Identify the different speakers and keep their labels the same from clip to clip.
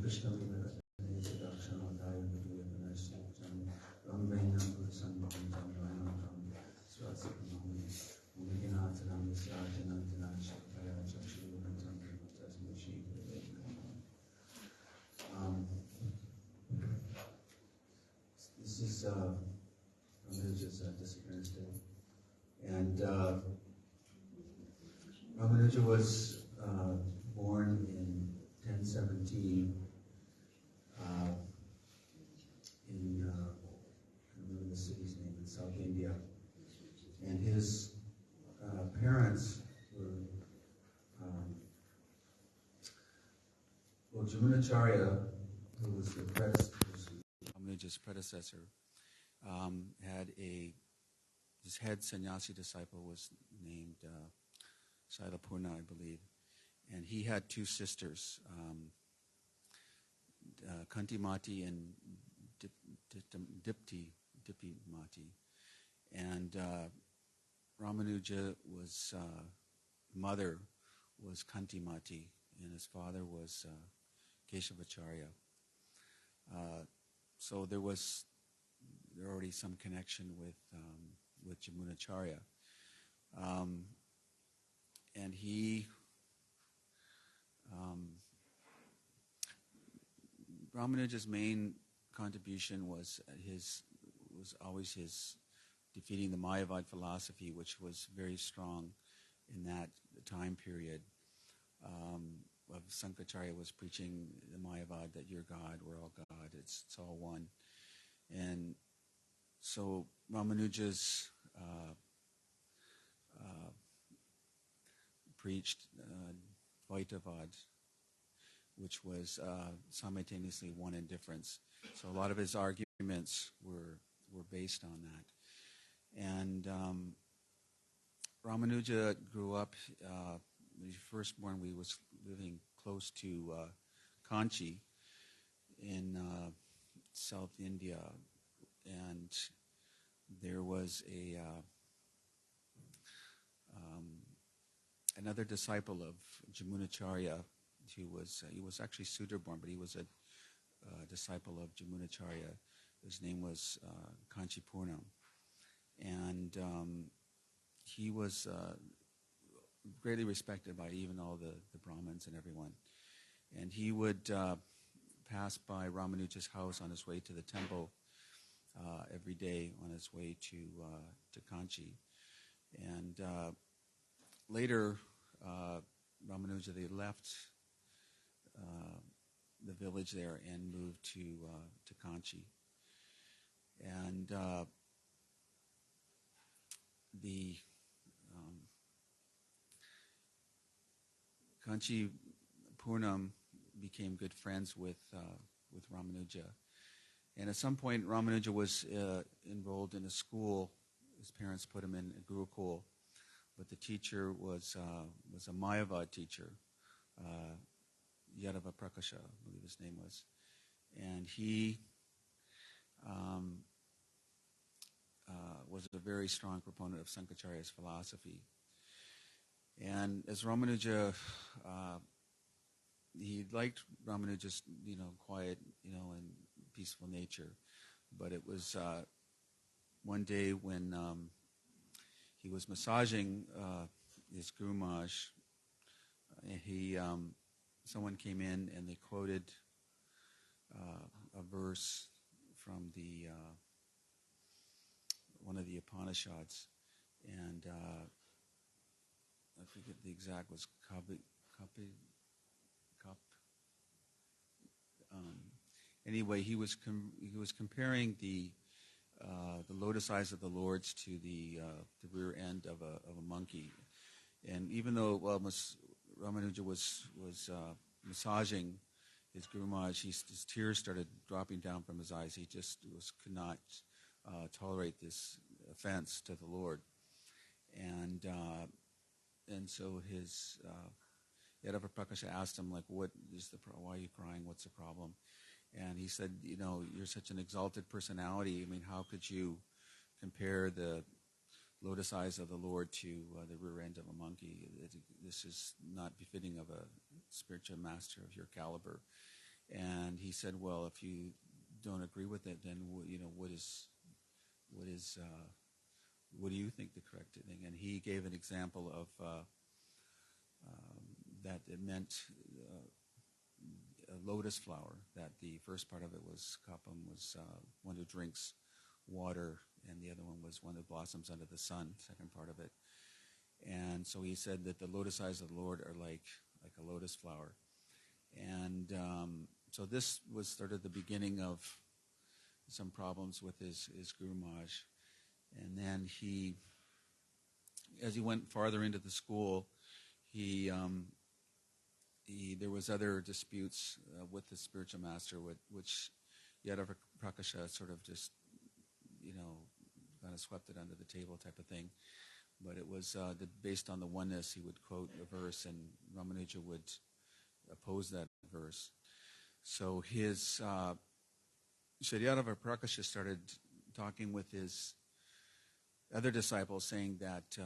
Speaker 1: This is Ramanuja's disappearance day. And Ramanuja was born in 1017 in, I don't remember the city's name, in South India. And his parents were, Jamunacharya, who was the Ramanuja's predecessor, had his head sannyasi disciple was named Shailapurna, I believe, and he had two sisters, Kantimati and Dipimati, and Ramanuja was mother was Kantimati, and his father was Keshavacharya. So there was already some connection with Jamunacharya, and he Ramanuja's main contribution was always his defeating the Mayavad philosophy, which was very strong in that time period. Of Sankaracharya was preaching the Mayavad that you're God, we're all God, it's all one. And so Ramanuja's preached Dvaitavad, which was simultaneously one and difference. So a lot of his arguments were based on that. And Ramanuja grew up, when he was first born, we was living close to Kanchi in South India, and there was another disciple of Jamunacharya. He was actually Sudra born, but he was a disciple of Jamunacharya. His name was Kanchipurnam, and he was greatly respected by even all the Brahmins and everyone. And he would pass by Ramanuja's house on his way to the temple every day on his way to Kanchi. And later, Ramanuja, they left the village there and moved to Kanchi. And the Kanchi Purnam became good friends with Ramanuja. And at some point, Ramanuja was enrolled in a school. His parents put him in a Gurukul, but the teacher was a Mayavad teacher, Yadava Prakasha, I believe his name was. And he was a very strong proponent of Sankaracharya's philosophy. And as Ramanuja, he liked Ramanuja's, quiet, and peaceful nature. But it was one day when he was massaging his Guru Maharaj, someone came in and they quoted a verse from the one of the Upanishads, and I forget the exact was anyway, he was comparing the lotus eyes of the lords to the rear end of a monkey, and even though Ramanuja was massaging his Guru Maharaj, his tears started dropping down from his eyes. He just could not tolerate this offense to the Lord, and so his Yadava Prakasha asked him, like, what is why are you crying? What's the problem? And he said, you're such an exalted personality. I mean, how could you compare the lotus eyes of the Lord to the rear end of a monkey? This is not befitting of a spiritual master of your caliber. And he said, well, if you don't agree with it, then what do you think the correct thing? And he gave an example of that it meant a lotus flower, that the first part of it was kapam, was one who drinks water, and the other one was one that blossoms under the sun, second part of it. And so he said that the lotus eyes of the Lord are like a lotus flower. And so this was sort of the beginning of some problems with his Guru Maharaj. And then as he went farther into the school, there was other disputes with the spiritual master, which Yadava Prakasha sort of just, kind of swept it under the table type of thing. But it was based on the oneness. He would quote a verse, and Ramanuja would oppose that verse. So Yadava Prakasha started talking with his other disciples, saying that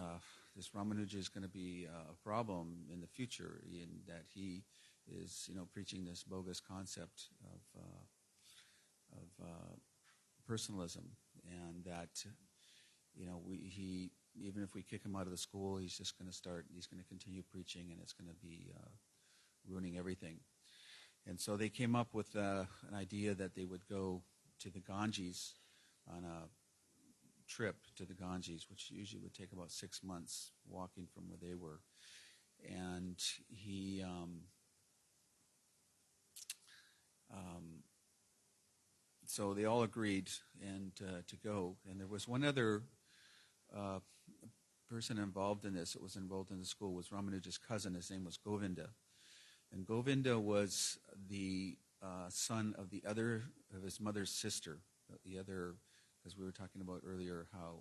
Speaker 1: this Ramanuja is going to be a problem in the future, in that he is, preaching this bogus concept of personalism, and that, even if we kick him out of the school, he's going to continue preaching, and it's going to be ruining everything. And so they came up with an idea that they would go to the Ganges on a trip to the Ganges, which usually would take about 6 months walking from where they were. And he so they all agreed and to go. And there was one other person involved in this that was enrolled in the school, was Ramanuja's cousin. His name was Govinda. And Govinda was the son of his mother's sister, because we were talking about earlier how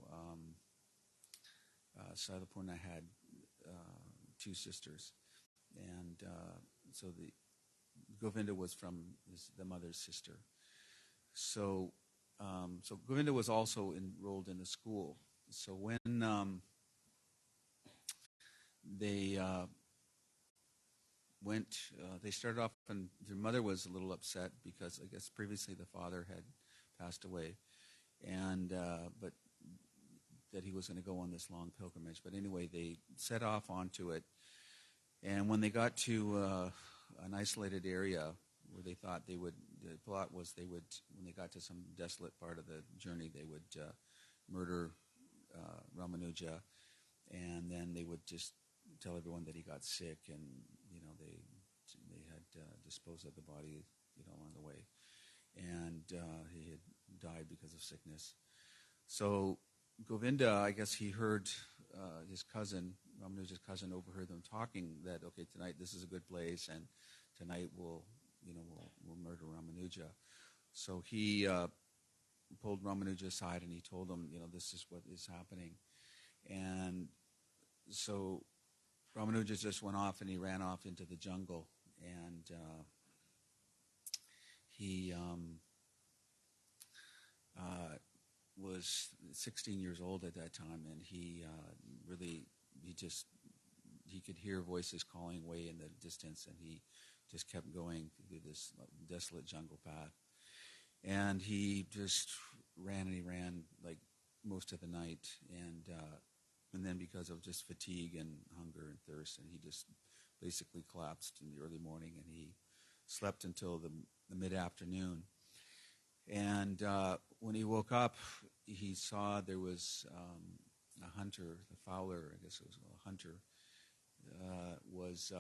Speaker 1: Sailapurna had 2 sisters. And so Govinda was from the mother's sister. So Govinda was also enrolled in the school. So when they they started off, and their mother was a little upset because I guess previously the father had passed away, and but that he was going to go on this long pilgrimage. But anyway, they set off onto it, and when they got to an isolated area where they thought the plot was when they got to some desolate part of the journey, they would murder Ramanuja, and then they would just tell everyone that he got sick, and they had disposed of the body on the way, and he had died because of sickness. So Govinda, I guess he heard his cousin, Ramanuja's cousin, overheard them talking that, okay, tonight this is a good place, and tonight we'll murder Ramanuja. So he pulled Ramanuja aside and he told him, this is what is happening. And so Ramanuja just went off and he ran off into the jungle, and he was 16 years old at that time, and he could hear voices calling way in the distance, and he just kept going through this desolate jungle path. And he just ran like most of the night, and then because of just fatigue and hunger and thirst, and he just basically collapsed in the early morning, and he slept until the mid-afternoon. And when he woke up, he saw there was a hunter, the fowler, I guess it was a hunter, was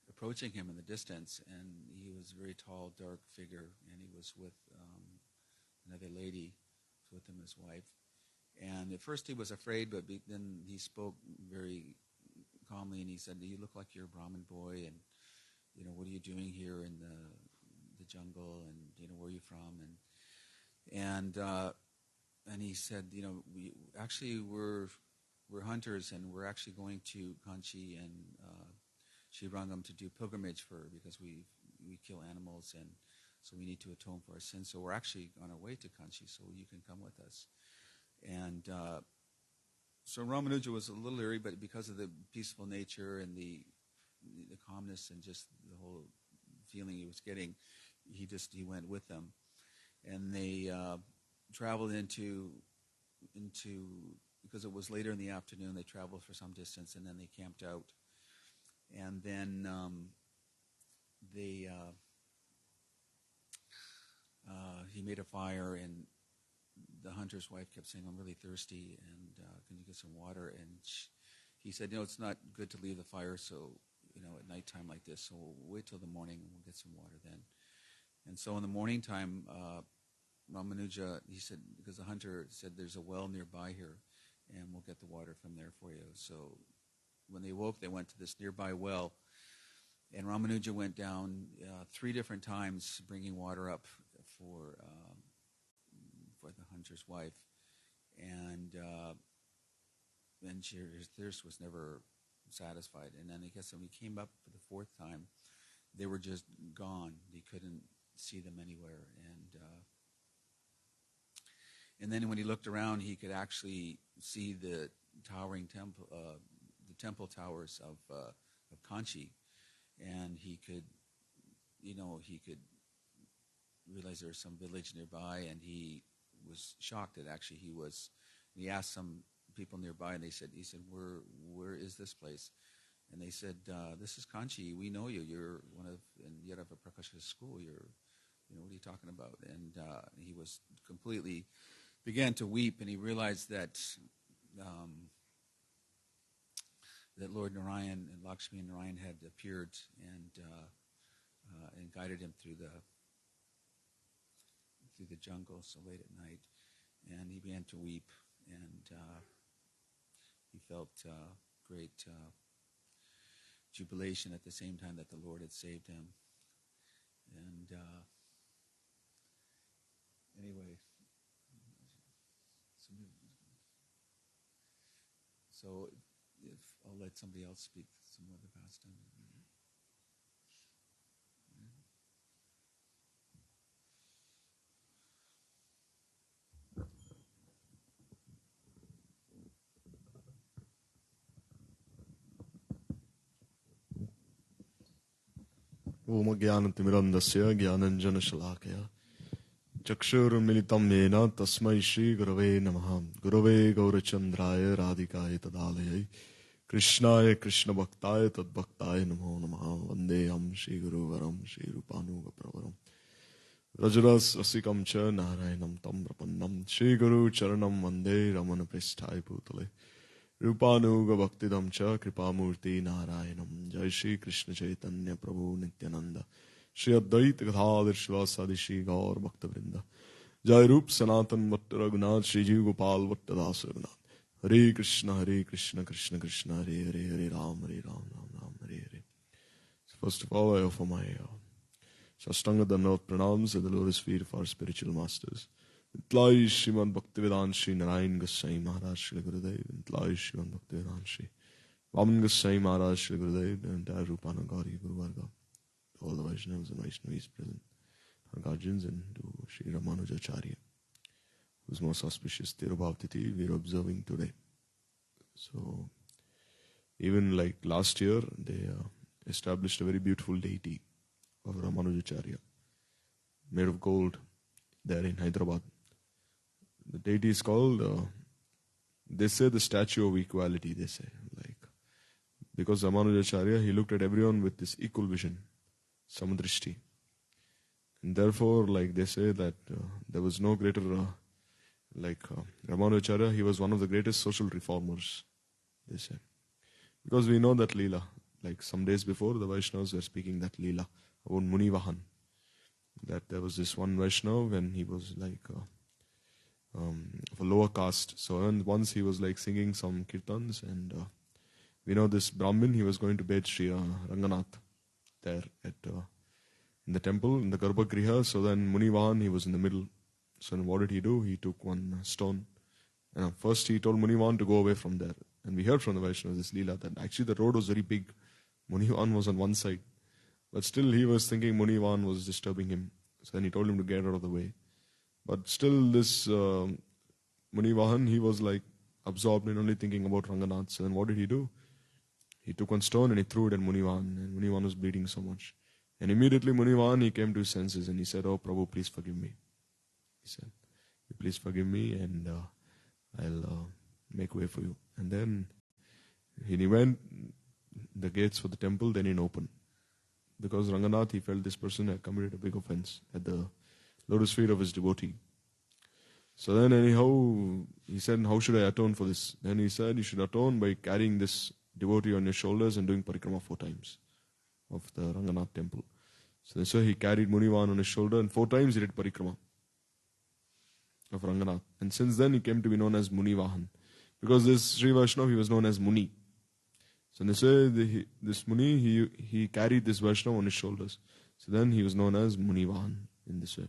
Speaker 1: approaching him in the distance, and he was a very tall, dark figure, and he was with another lady, with him, his wife. And at first he was afraid, but then he spoke very calmly, and he said, "You look like you're a Brahmin boy, and what are you doing here in the jungle, and where are you from?" And he said, we're hunters, and we're actually going to Kanchi and Srirangam to do pilgrimage because we kill animals, and so we need to atone for our sins. So we're actually on our way to Kanchi, so you can come with us. And so Ramanuja was a little leery, but because of the peaceful nature and the calmness and just the whole feeling he was getting, he went with them. And they traveled into, because it was later in the afternoon, they traveled for some distance, and then they camped out. And then he made a fire, and the hunter's wife kept saying, "I'm really thirsty, and can you get some water?" And he said, it's not good to leave the fire, so, at nighttime like this, so we'll wait till the morning and we'll get some water then. And so in the morning time, Ramanuja, he said, because the hunter said, there's a well nearby here, and we'll get the water from there for you. So when they woke, they went to this nearby well, and Ramanuja went down 3 different times, bringing water up for the hunter's wife, and her thirst was never satisfied. And then I guess when he came up for the 4th time, they were just gone. He couldn't see them anywhere, and then when he looked around, he could actually see the towering temple, the temple towers of Kanchi, and he could realize there was some village nearby, and he was shocked that actually he asked some people nearby, and he said, where is this place? And they said, this is Kanchi. We know you. You're one of, and yet of a Prakasha school. What are you talking about? And he was completely, began to weep, and he realized that that Lord Narayan and Lakshmi and Narayan had appeared and guided him through the jungle so late at night. And he began to weep, and he felt great jubilation at the same time that the Lord had saved him. And anyway, so if I'll let somebody else speak some more of the pastime.
Speaker 2: Om Jnanatimirandasya Jnananjana-shalakaya Chakshurmilitam Yena Tasmai Shri Gurave Namaha Gurave Gaurachandraya Radhikaya Tadalayai Krishnaya Krishna Bhaktaya Tadbhaktaya Namo Namaha Vandeyam Shri Guru Varam Shri Rupanuga Pravaram Rajaras Rasikam Cha Narayanam Tam Prapannam Shri Guru Charanam Vande Ramana Prishthaya Bhutale Rupanuga Bhaktidam Cha Kripamurti Narayanam Jai Shri Krishna Chaitanya Prabhu Nityananda Shri Advaita Gadadhar Shivasadi Shri Gaur Bhaktivedanta Jai Rup Sanatan Bhatta Raghunath Shri Jiv Gopal Bhatta Das Raghunath Hare Krishna Krishna Krishna Hare Hare Hare Ram Ram Hare Hare. So first of all, I offer my Shastanga Dandavat Pranams at the lotus feet of our spiritual masters. Intlai Srimad Bhaktivedanta Sri Narayan Goswami Maharaj.Sri Gurudev, Intlai Srimad Bhaktivedanta Sri Vaman Goswami Maharaj.Sri Gurudev, the entire Rupana Gauri Guru Varga, all the Vaishnavas and Vaishnavis present, our guardians, and to Sri Ramanujacharya, whose most auspicious Tirubhav Tithi we are observing today. So, even like last year, they established a very beautiful deity of Ramanujacharya, made of gold, there in Hyderabad. The deity is called, they say the statue of equality, they say. Like, because Ramanujacharya, he looked at everyone with this equal vision, samadrishti. And therefore, like they say that there was no greater, Ramanujacharya, he was one of the greatest social reformers, they say. Because we know that Leela, like some days before, the Vaishnavas were speaking that Leela about Muni Vahan. That there was this one Vaishnava when he was like of a lower caste. So once he was like singing some kirtans, and we know this Brahmin, he was going to bed Sri Ranganath there at in the temple, in the Garbhagriha. So then Muni Vahan, he was in the middle. So then what did he do? He took one stone. And first he told Muni Vahan to go away from there. And we heard from the Vaishnavas, this Leela, that actually the road was very big. Muni Vahan was on one side. But still he was thinking Muni Vahan was disturbing him. So then he told him to get out of the way. But still this Muni Vahan, he was like absorbed in only thinking about Ranganath. So then what did he do? He took one stone and he threw it at Muni Vahan. And Muni Vahan was bleeding so much. And immediately Munivan, he came to his senses and he said, "Oh Prabhu, please forgive me." He said, "Please forgive me and I'll make way for you." And then he went the gates for the temple, then he opened. Because Ranganath, he felt this person had committed a big offense at the lotus feet of his devotee. So then anyhow, he said, "How should I atone for this?" Then he said, "You should atone by carrying this devotee on your shoulders and doing parikrama 4 times of the Ranganath temple." So that's why he carried Munivan on his shoulder and 4 times he did parikrama of Ranganath. And since then he came to be known as Munivahan. Because this Sri Vaishnava, he was known as Muni. So this way, this Muni, he carried this Vaishnava on his shoulders. So then he was known as Munivahan in this way.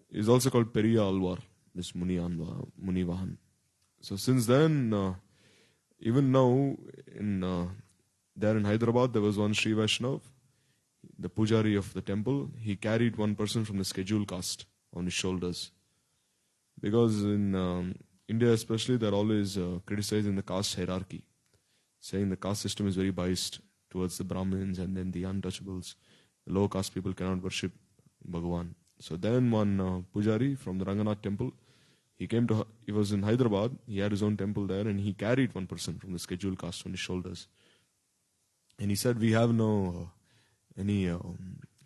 Speaker 2: He is also called Periya Alvar, this Munivahan. So since then, even now, there in Hyderabad, there was one Sri Vaishnava, the Pujari of the temple. He carried one person from the schedule caste on his shoulders. Because in India especially, they're always criticizing the caste hierarchy, saying the caste system is very biased towards the Brahmins and then the untouchables. The low caste people cannot worship Bhagavan. So then one Pujari from the Ranganath temple, he was in Hyderabad, he had his own temple there, and he carried one person from the scheduled caste on his shoulders. And he said, "We have no any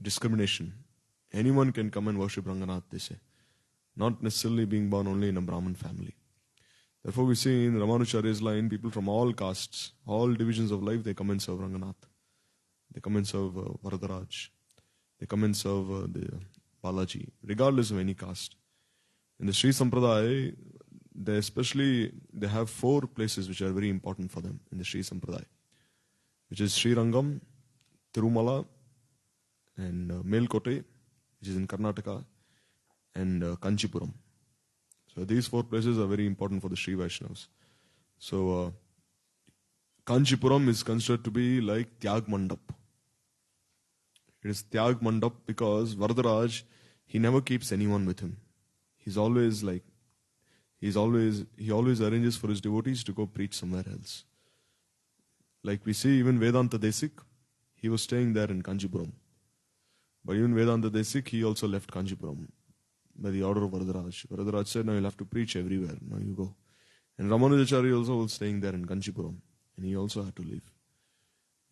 Speaker 2: discrimination. Anyone can come and worship Ranganath," they say. Not necessarily being born only in a Brahmin family. Therefore we see in Ramanujacharya's line, people from all castes, all divisions of life, they come and serve Ranganath. They come and serve Varadaraj. They come and serve the Balaji, regardless of any caste. In the Sri Sampradaya, they have 4 places which are very important for them in the Sri Sampradaya, which is Sri Rangam, Tirumala, and Melkote, which is in Karnataka, and Kanchipuram. So these 4 places are very important for the Sri Vaishnavas. So Kanchipuram is considered to be like Tyag Mandap. It is Tyag Mandap because Varadaraj, he never keeps anyone with him. He always arranges for his devotees to go preach somewhere else. Like we see even Vedanta Desik, he was staying there in Kanchipuram. But even Vedanta Desik, he also left Kanchipuram by the order of Varadaraj. Varadaraj said, "Now you'll have to preach everywhere. Now you go." And Ramanujacharya also was staying there in Kanchipuram. And he also had to leave.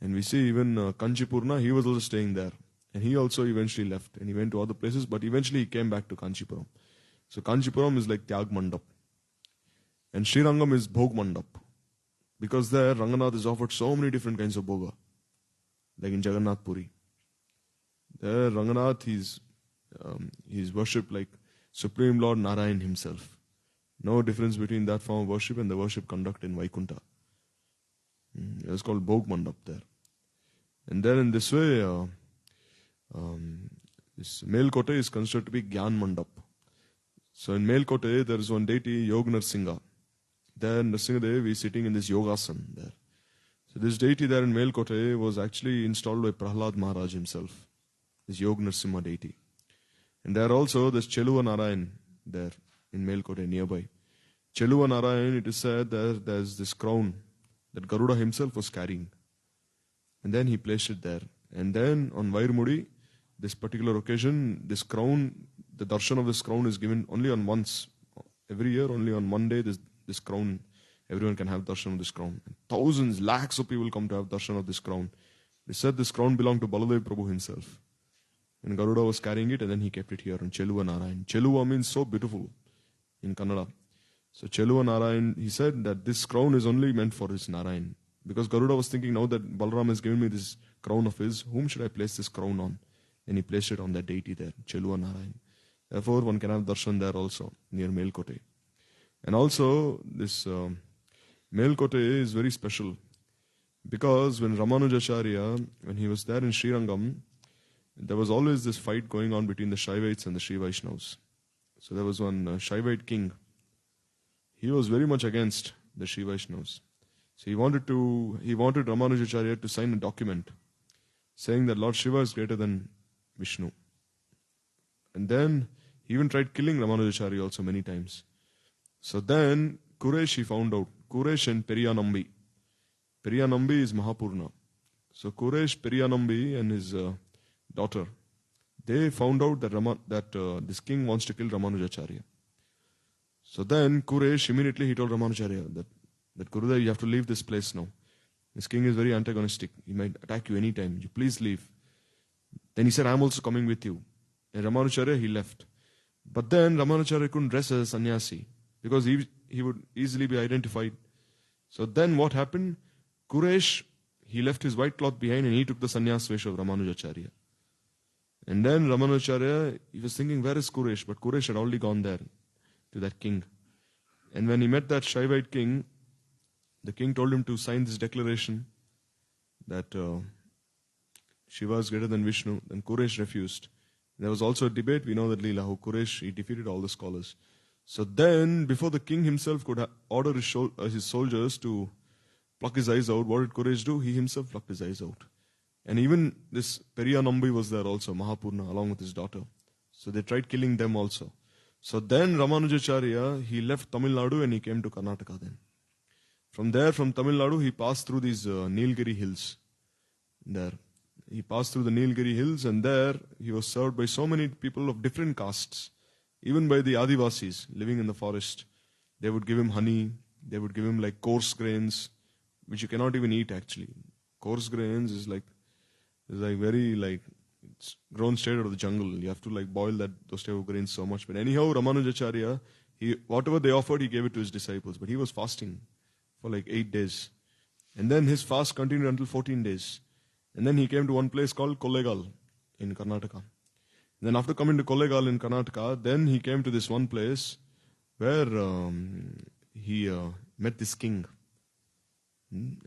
Speaker 2: And we see even Kanchipurna, he was also staying there. And he also eventually left. And he went to other places, but eventually he came back to Kanchipuram. So Kanchipuram is like Tyag Mandap. And Sri Rangam is Bhog Mandap. Because there, Ranganath is offered so many different kinds of bhoga. Like in Jagannath Puri. There, Ranganath, he's worshipped like Supreme Lord Narayan himself. No difference between that form of worship and the worship conduct in Vaikuntha. It's called Bhog Mandap there. And then in this way, this Melkote is considered to be Gyan Mandap. So in Melkote, there is one deity, Yog Narsingha. There, Narsingadev is sitting in this Yogasana there. So this deity there in Melkote was actually installed by Prahlad Maharaj himself. This Yog Narsimha deity. And there also, there's Cheluva Narayan there in Melkote nearby. Cheluva Narayan, it is said there's this crown that Garuda himself was carrying. And then he placed it there. And then on Vairmudi, this particular occasion, this crown, the darshan of this crown is given only on once. Every year, only on one day, this crown, everyone can have darshan of this crown. And thousands, lakhs of people come to have darshan of this crown. They said this crown belonged to Baladev Prabhu himself. And Garuda was carrying it and then he kept it here on Cheluva Narayan. Cheluva means so beautiful in Kannada. So Cheluva Narayan, he said that this crown is only meant for his Narayan. Because Garuda was thinking, now that Balaram has given me this crown of his, whom should I place this crown on? And he placed it on that deity there, Cheluva Narayan. Therefore, one can have darshan there also, near Melkote. And also, this Melkote is very special. Because when Ramanujacharya, when he was there in Sri Rangam, there was always this fight going on between the Shaivites and the Sri Vaishnavas. So there was one Shaivite king. He was very much against the Sri Vaishnavas. So he wanted Ramanujacharya to sign a document saying that Lord Shiva is greater than Vishnu. And then he even tried killing Ramanujacharya also many times. So then Kuresh he found out. Kuresh and Periyanambi is Mahapurna. So Kuresh, Periyanambi and his daughter, they found out that this king wants to kill Ramanujacharya. So then Kuresh, immediately he told Ramanujacharya that Gurudev, you have to leave this place now. This king is very antagonistic. He might attack you anytime. You please leave. Then he said, I am also coming with you. And Ramanujacharya, he left. But then Ramanujacharya couldn't dress as a sannyasi because he would easily be identified. So then what happened? Kuresh, he left his white cloth behind and he took the sannyas vesh of Ramanujacharya. And then Ramanujacharya, he was thinking, where is Kuresh? But Kuresh had already gone there to that king. And when he met that Shaivite king, the king told him to sign this declaration that Shiva is greater than Vishnu. Then Kuresh refused. There was also a debate. We know that Leela, how Kuresh, he defeated all the scholars. So then, before the king himself could order his soldiers to pluck his eyes out, what did Kuresh do? He himself plucked his eyes out. And even this Periyanambi was there also, Mahapurna, along with his daughter. So they tried killing them also. So then Ramanujacharya, he left Tamil Nadu and he came to Karnataka then. From there, from Tamil Nadu, he passed through these Nilgiri hills. There. He passed through the Nilgiri hills and there he was served by so many people of different castes. Even by the Adivasis living in the forest. They would give him honey. They would give him like coarse grains, which you cannot even eat actually. Coarse grains is like very like, it's grown straight out of the jungle. You have to like boil those type of grains so much. But anyhow, Ramanujacharya, whatever they offered, he gave it to his disciples. But he was fasting for like 8 days. And then his fast continued until 14 days. And then he came to one place called Kollegal in Karnataka. And then after coming to Kollegal in Karnataka, then he came to this one place where he met this king.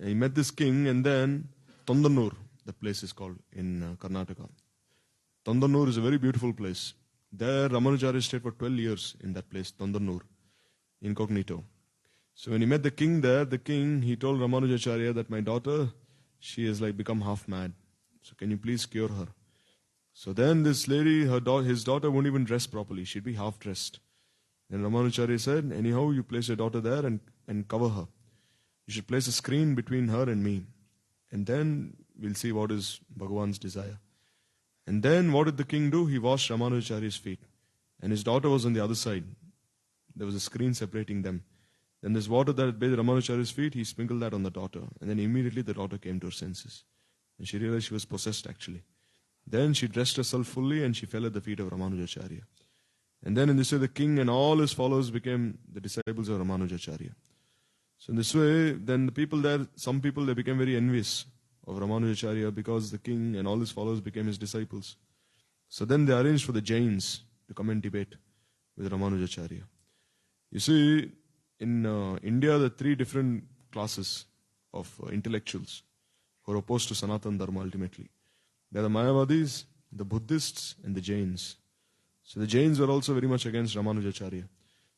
Speaker 2: He met this king and then Tondanur, the place is called in Karnataka. Tondanur is a very beautiful place. There Ramanujacharya stayed for 12 years in that place, Tondanur, incognito. So when he met the king there, he told Ramanujacharya that my daughter, she has like become half mad. So can you please cure her? So then this lady, his daughter won't even dress properly. She'd be half dressed. Then Ramanujacharya said, anyhow, you place your daughter there and cover her. You should place a screen between her and me. And then we'll see what is Bhagavan's desire. And then what did the king do? He washed Ramanujacharya's feet. And his daughter was on the other side. There was a screen separating them. Then this water that had bathed Ramanujacharya's feet, he sprinkled that on the daughter. And then immediately the daughter came to her senses. And she realized she was possessed actually. Then she dressed herself fully and she fell at the feet of Ramanujacharya. And then in this way the king and all his followers became the disciples of Ramanujacharya. So in this way, then the people there, some people, they became very envious of Ramanujacharya because the king and all his followers became his disciples. So then they arranged for the Jains to come and debate with Ramanujacharya. You see, in India, there are 3 different classes of intellectuals who are opposed to Sanatana Dharma ultimately. They are the Mayavadis, the Buddhists, and the Jains. So the Jains were also very much against Ramanujacharya.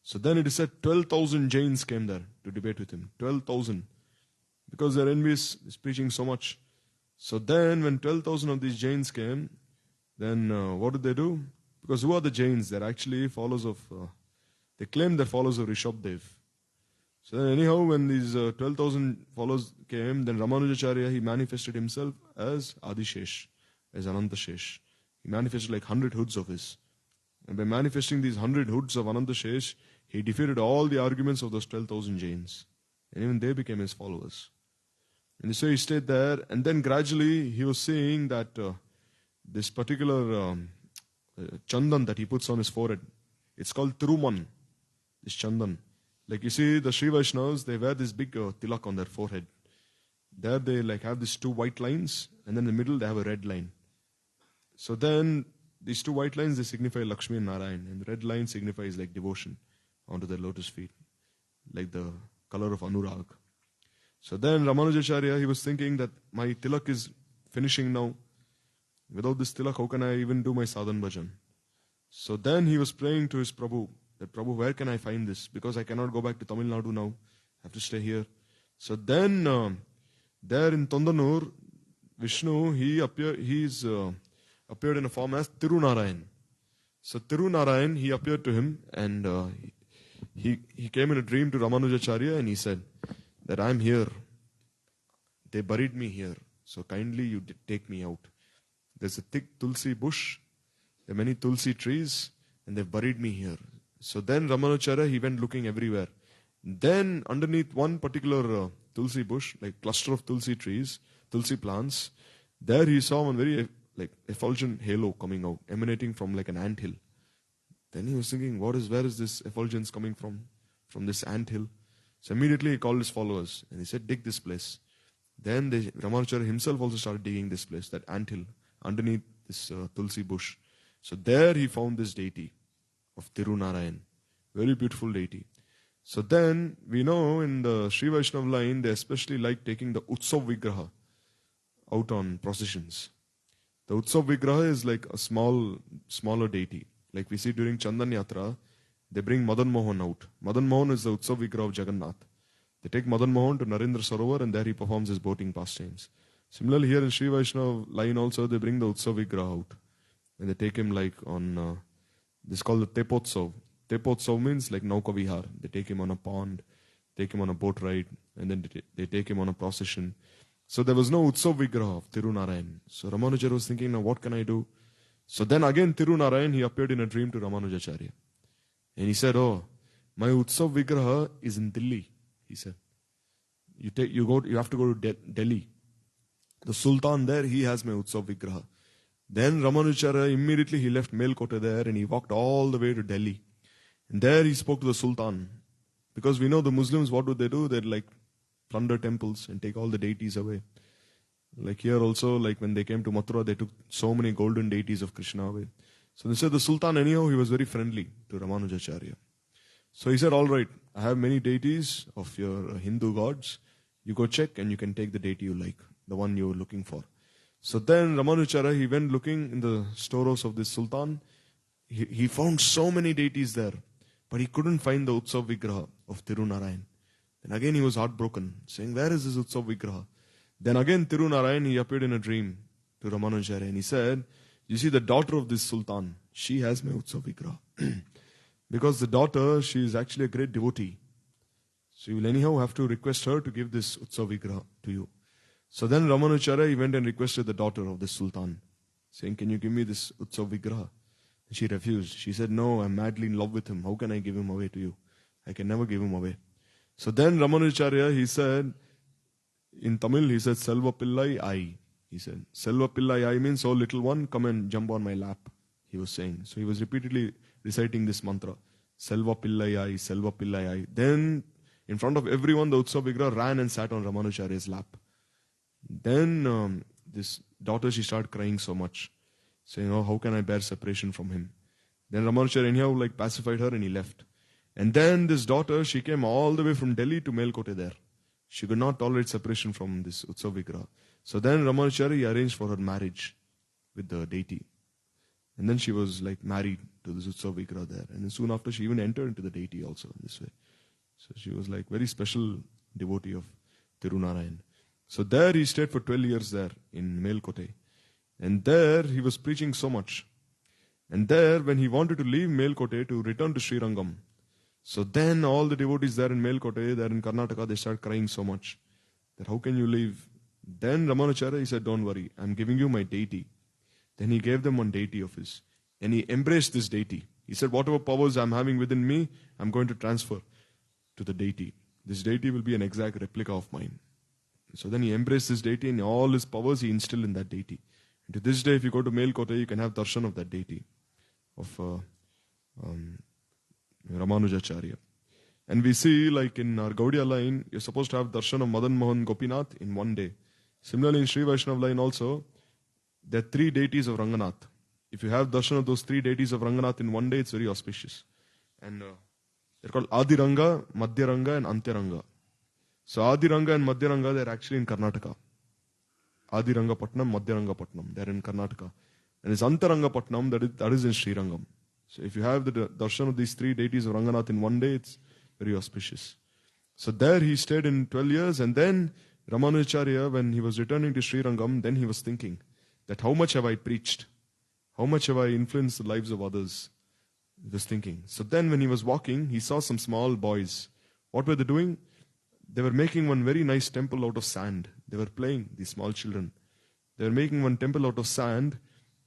Speaker 2: So then it is said 12,000 Jains came there to debate with him. 12,000. Because they are envious, he's preaching so much. So then when 12,000 of these Jains came, then what did they do? Because who are the Jains? They're actually followers of, they claim they're followers of Rishabdev. So then anyhow, when these 12,000 followers came, then Ramanujacharya, he manifested himself as Adishesh, as Anantashesh. He manifested like 100 hoods of his. And by manifesting these 100 hoods of Anantashesh, he defeated all the arguments of those 12,000 Jains. And even they became his followers. And so he stayed there, and then gradually he was seeing that this particular chandan that he puts on his forehead, it's called Tiruman, this chandan. Like you see, the Sri Vaishnavas, they wear this big tilak on their forehead. There they like have these 2 white lines, and then in the middle they have a red line. So then these 2 white lines, they signify Lakshmi and Narayan, and the red line signifies like devotion onto their lotus feet, like the color of Anurag. So then Ramanujacharya, he was thinking that my tilak is finishing now. Without this tilak, how can I even do my sadhan bhajan? So then he was praying to his Prabhu, that Prabhu, where can I find this? Because I cannot go back to Tamil Nadu now. I have to stay here. So then, there in Tondanur, Vishnu, he appeared in a form as Tirunarayan. So Tirunarayan, he appeared to him and he came in a dream to Ramanujacharya and he said that I am here. They buried me here. So kindly you take me out. there's a thick tulsi bush, there are many tulsi trees, and they've buried me here. So then Ramanujacharya, he went looking everywhere. Then underneath one particular tulsi bush, like cluster of tulsi trees, tulsi plants, there he saw one very effulgent halo coming out, emanating from like an anthill. Then he was thinking, where is this effulgence coming from? From this anthill. So immediately he called his followers and he said, dig this place. Then Ramanujacharya himself also started digging this place, that anthill, underneath this tulsi bush. So there he found this deity of Tirunarayan. Very beautiful deity. So then we know in the Sri Vaishnava line, they especially like taking the Utsav Vigraha out on processions. The Utsav Vigraha is like a smaller deity. Like we see during Chandan Yatra, they bring Madan Mohan out. Madan Mohan is the Utsav Vigraha of Jagannath. They take Madan Mohan to Narendra Sarovar and there he performs his boating pastimes. Similarly here in Sri Vaishnava line also, they bring the Utsav Vigraha out. And they take him like on, this is called the Tepotsav. Tepotsav means like Nauka Vihar. They take him on a pond, take him on a boat ride, and then they take him on a procession. So there was no Utsav Vigraha of Tirunarayan. So Ramanujacharya was thinking, now what can I do? So then again Tirunarayan, he appeared in a dream to Ramanujacharya. And he said, oh, my Utsav Vigraha is in Delhi. He said, you have to go to Delhi. The Sultan there, he has my Utsav Vigraha. Then Ramanujacharya, immediately he left Melkote there and he walked all the way to Delhi. And there he spoke to the Sultan. Because we know the Muslims, what do? They'd like plunder temples and take all the deities away. Like here also, like when they came to Mathura, they took so many golden deities of Krishna away. So they said the Sultan anyhow, he was very friendly to Ramanujacharya. So he said, all right, I have many deities of your Hindu gods. You go check and you can take the deity you like, the one you were looking for. So then Ramanujacharya, he went looking in the storehouse of this Sultan. He found so many deities there, but he couldn't find the Utsav Vigraha of Tirunarayan. Then again he was heartbroken, saying, where is this Utsav Vigraha? Then again Tirunarayan, he appeared in a dream to Ramanujacharya and he said, you see the daughter of this Sultan, she has my Utsav Vigraha. Because the daughter, she is actually a great devotee. So you will anyhow have to request her to give this Utsav Vigraha to you. So then Ramanujacharya, he went and requested the daughter of the Sultan, saying, can you give me this Utsav Vigraha? She refused. She said, no, I'm madly in love with him. How can I give him away to you? I can never give him away. So then Ramanujacharya, he said, in Tamil, he said, Selva Pillai Ai. He said, Selva Pillai Ai means, oh little one, come and jump on my lap. He was saying. So he was repeatedly reciting this mantra. Selva Pillai Ai, Selva Pillai Ai. Then, in front of everyone, the Utsav Vigraha ran and sat on Ramanujacharya's lap. Then this daughter, she started crying so much, saying, oh, how can I bear separation from him? Then Ramanujacharya anyhow pacified her and he left. And then this daughter, she came all the way from Delhi to Melkote there. She could not tolerate separation from this Utsav Vigraha. So then Ramanujacharya, he arranged for her marriage with the deity. And then she was married to this Utsav Vigraha there. And then soon after, she even entered into the deity also in this way. So she was very special devotee of Tirunarayan. So there he stayed for 12 years there in Melkote. And there he was preaching so much. And there when he wanted to leave Melkote to return to Srirangam, so then all the devotees there in Melkote, there in Karnataka, they started crying so much that how can you leave? Then Ramanujacharya, he said, don't worry, I'm giving you my deity. Then he gave them one deity of his. And he embraced this deity. He said, whatever powers I'm having within me, I'm going to transfer to the deity. This deity will be an exact replica of mine. So then he embraced this deity and all his powers he instilled in that deity. And to this day, if you go to Melkote, you can have darshan of that deity, of Ramanujacharya. And we see, in our Gaudiya line, you're supposed to have darshan of Madan Mohan Gopinath in one day. Similarly, in Sri Vaishnava line also, there are 3 deities of Ranganath. If you have darshan of those 3 deities of Ranganath in one day, it's very auspicious. And they're called Adiranga, Madhyaranga, and Antyaranga. So Adiranga and Madhyaranga, they're actually in Karnataka. Adiranga Patnam, Madhyaranga Patnam, they're in Karnataka. And it's Antaranga Patnam, that is in Srirangam. So if you have the darshan of these 3 deities of Ranganath in one day, it's very auspicious. So there he stayed in 12 years, and then Ramanujacharya, when he was returning to Srirangam, then he was thinking that how much have I preached? How much have I influenced the lives of others? He was thinking. So then when he was walking, he saw some small boys. What were they doing? They were making one very nice temple out of sand. They were playing, these small children. They were making one temple out of sand,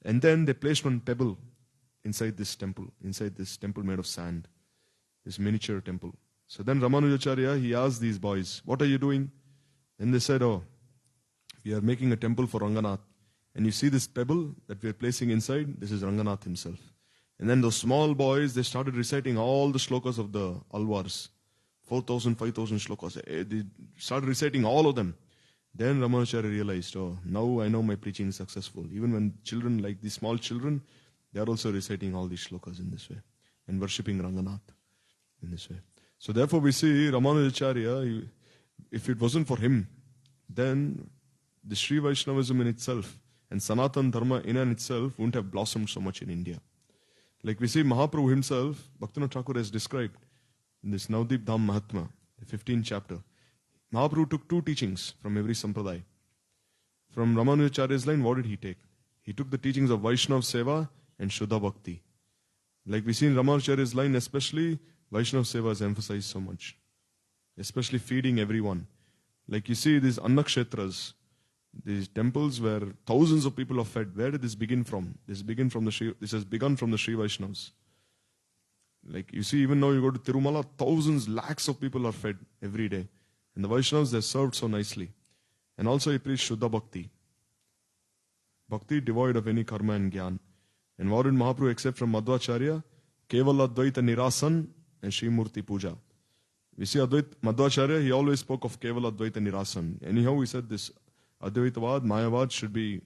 Speaker 2: and then they placed one pebble inside this temple made of sand, this miniature temple. So then Ramanujacharya, he asked these boys, what are you doing? And they said, oh, we are making a temple for Ranganath. And you see this pebble that we are placing inside, this is Ranganath himself. And then those small boys, they started reciting all the shlokas of the Alvars. 4,000, 5,000 shlokas. They started reciting all of them. Then Ramanujacharya realized, oh, now I know my preaching is successful. Even when children, like these small children, they are also reciting all these shlokas in this way and worshipping Ranganath in this way. So therefore we see Ramanujacharya, if it wasn't for him, then the Sri Vaishnavism in itself and Sanatan Dharma in and itself wouldn't have blossomed so much in India. Like we see Mahaprabhu himself, Bhaktivinoda Thakur has described in this Navdeep Dham Mahatma, the 15th chapter. Mahaprabhu took 2 teachings from every sampradaya. From Ramanujacharya's line, what did he take? He took the teachings of Vaishnava Seva and Shuddha Bhakti. Like we see in Ramanujacharya's line, especially Vaishnava Seva is emphasized so much. Especially feeding everyone. Like you see these Annakshetras, these temples where thousands of people are fed. Where did this begin from? This has begun from the Sri Vaishnavas. Like you see, even now you go to Tirumala, thousands, lakhs of people are fed every day. And the Vaishnavas, they're served so nicely. And also he preached Shuddha Bhakti. Bhakti devoid of any karma and gyan. And what did Mahaprabhu accept from Madhvacharya? Kevala Advaita Nirasan and Sri Murti Puja. We see Madhvacharya, he always spoke of Kevala Advaita Nirasan. Anyhow, he said this Advaitavad, Mayavad should be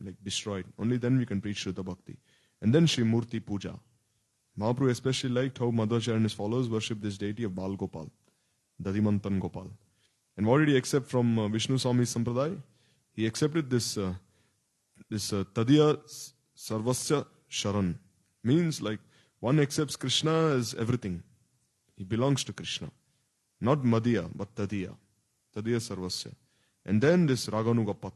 Speaker 2: like destroyed. Only then we can preach Shuddha Bhakti. And then Sri Murti Puja. Mahaprabhu especially liked how Madhvacharya and his followers worship this deity of Bal Gopal, Dadimantan Gopal. And what did he accept from Vishnu Swami's Sampradaya? He accepted this Tadiya Sarvasya Sharan. Means like one accepts Krishna as everything. He belongs to Krishna. Not Madhya, but Tadiya. Tadiya Sarvasya. And then this Raganuga Pat.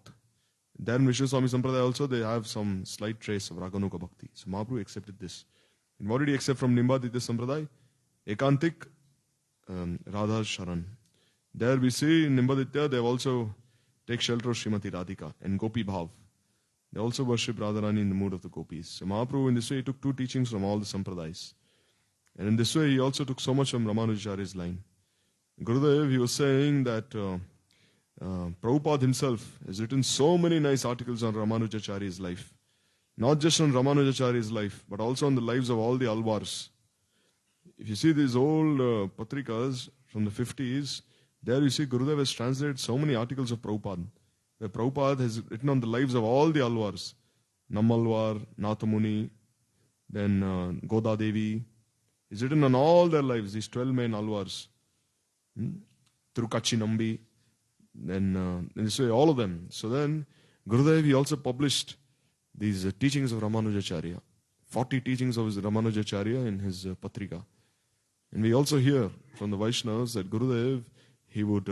Speaker 2: Then Vishnu Swami Sampradaya also, they have some slight trace of Raganuga Bhakti. So Mahaprabhu accepted this. And what did he accept from Nimbaditya Sampradaya? Ekantik Radha Sharan. There we see in Nimbaditya, they also take shelter of Srimati Radhika and Gopi Bhav. They also worship Radharani in the mood of the gopis. So Mahaprabhu in this way, he took 2 teachings from all the Sampradayas. And in this way, he also took so much from Ramanujacharya's line. Gurudev, he was saying that Prabhupada himself has written so many nice articles on Ramanujacharya's life. Not just on Ramanujacharya's life, but also on the lives of all the Alvars. If you see these old Patrikas from the 50s, there you see Gurudev has translated so many articles of Prabhupada. Where Prabhupada has written on the lives of all the Alvars. Nammalvar, Nathamuni, then Goda Devi. He's written on all their lives, these 12 main Alvars. Tirukachi Nambi. Then in this way, all of them. So then, Gurudev, he also published these teachings of Ramanujacharya. 40 teachings of his Ramanujacharya in his Patrika. And we also hear from the Vaishnavas that Gurudev, he would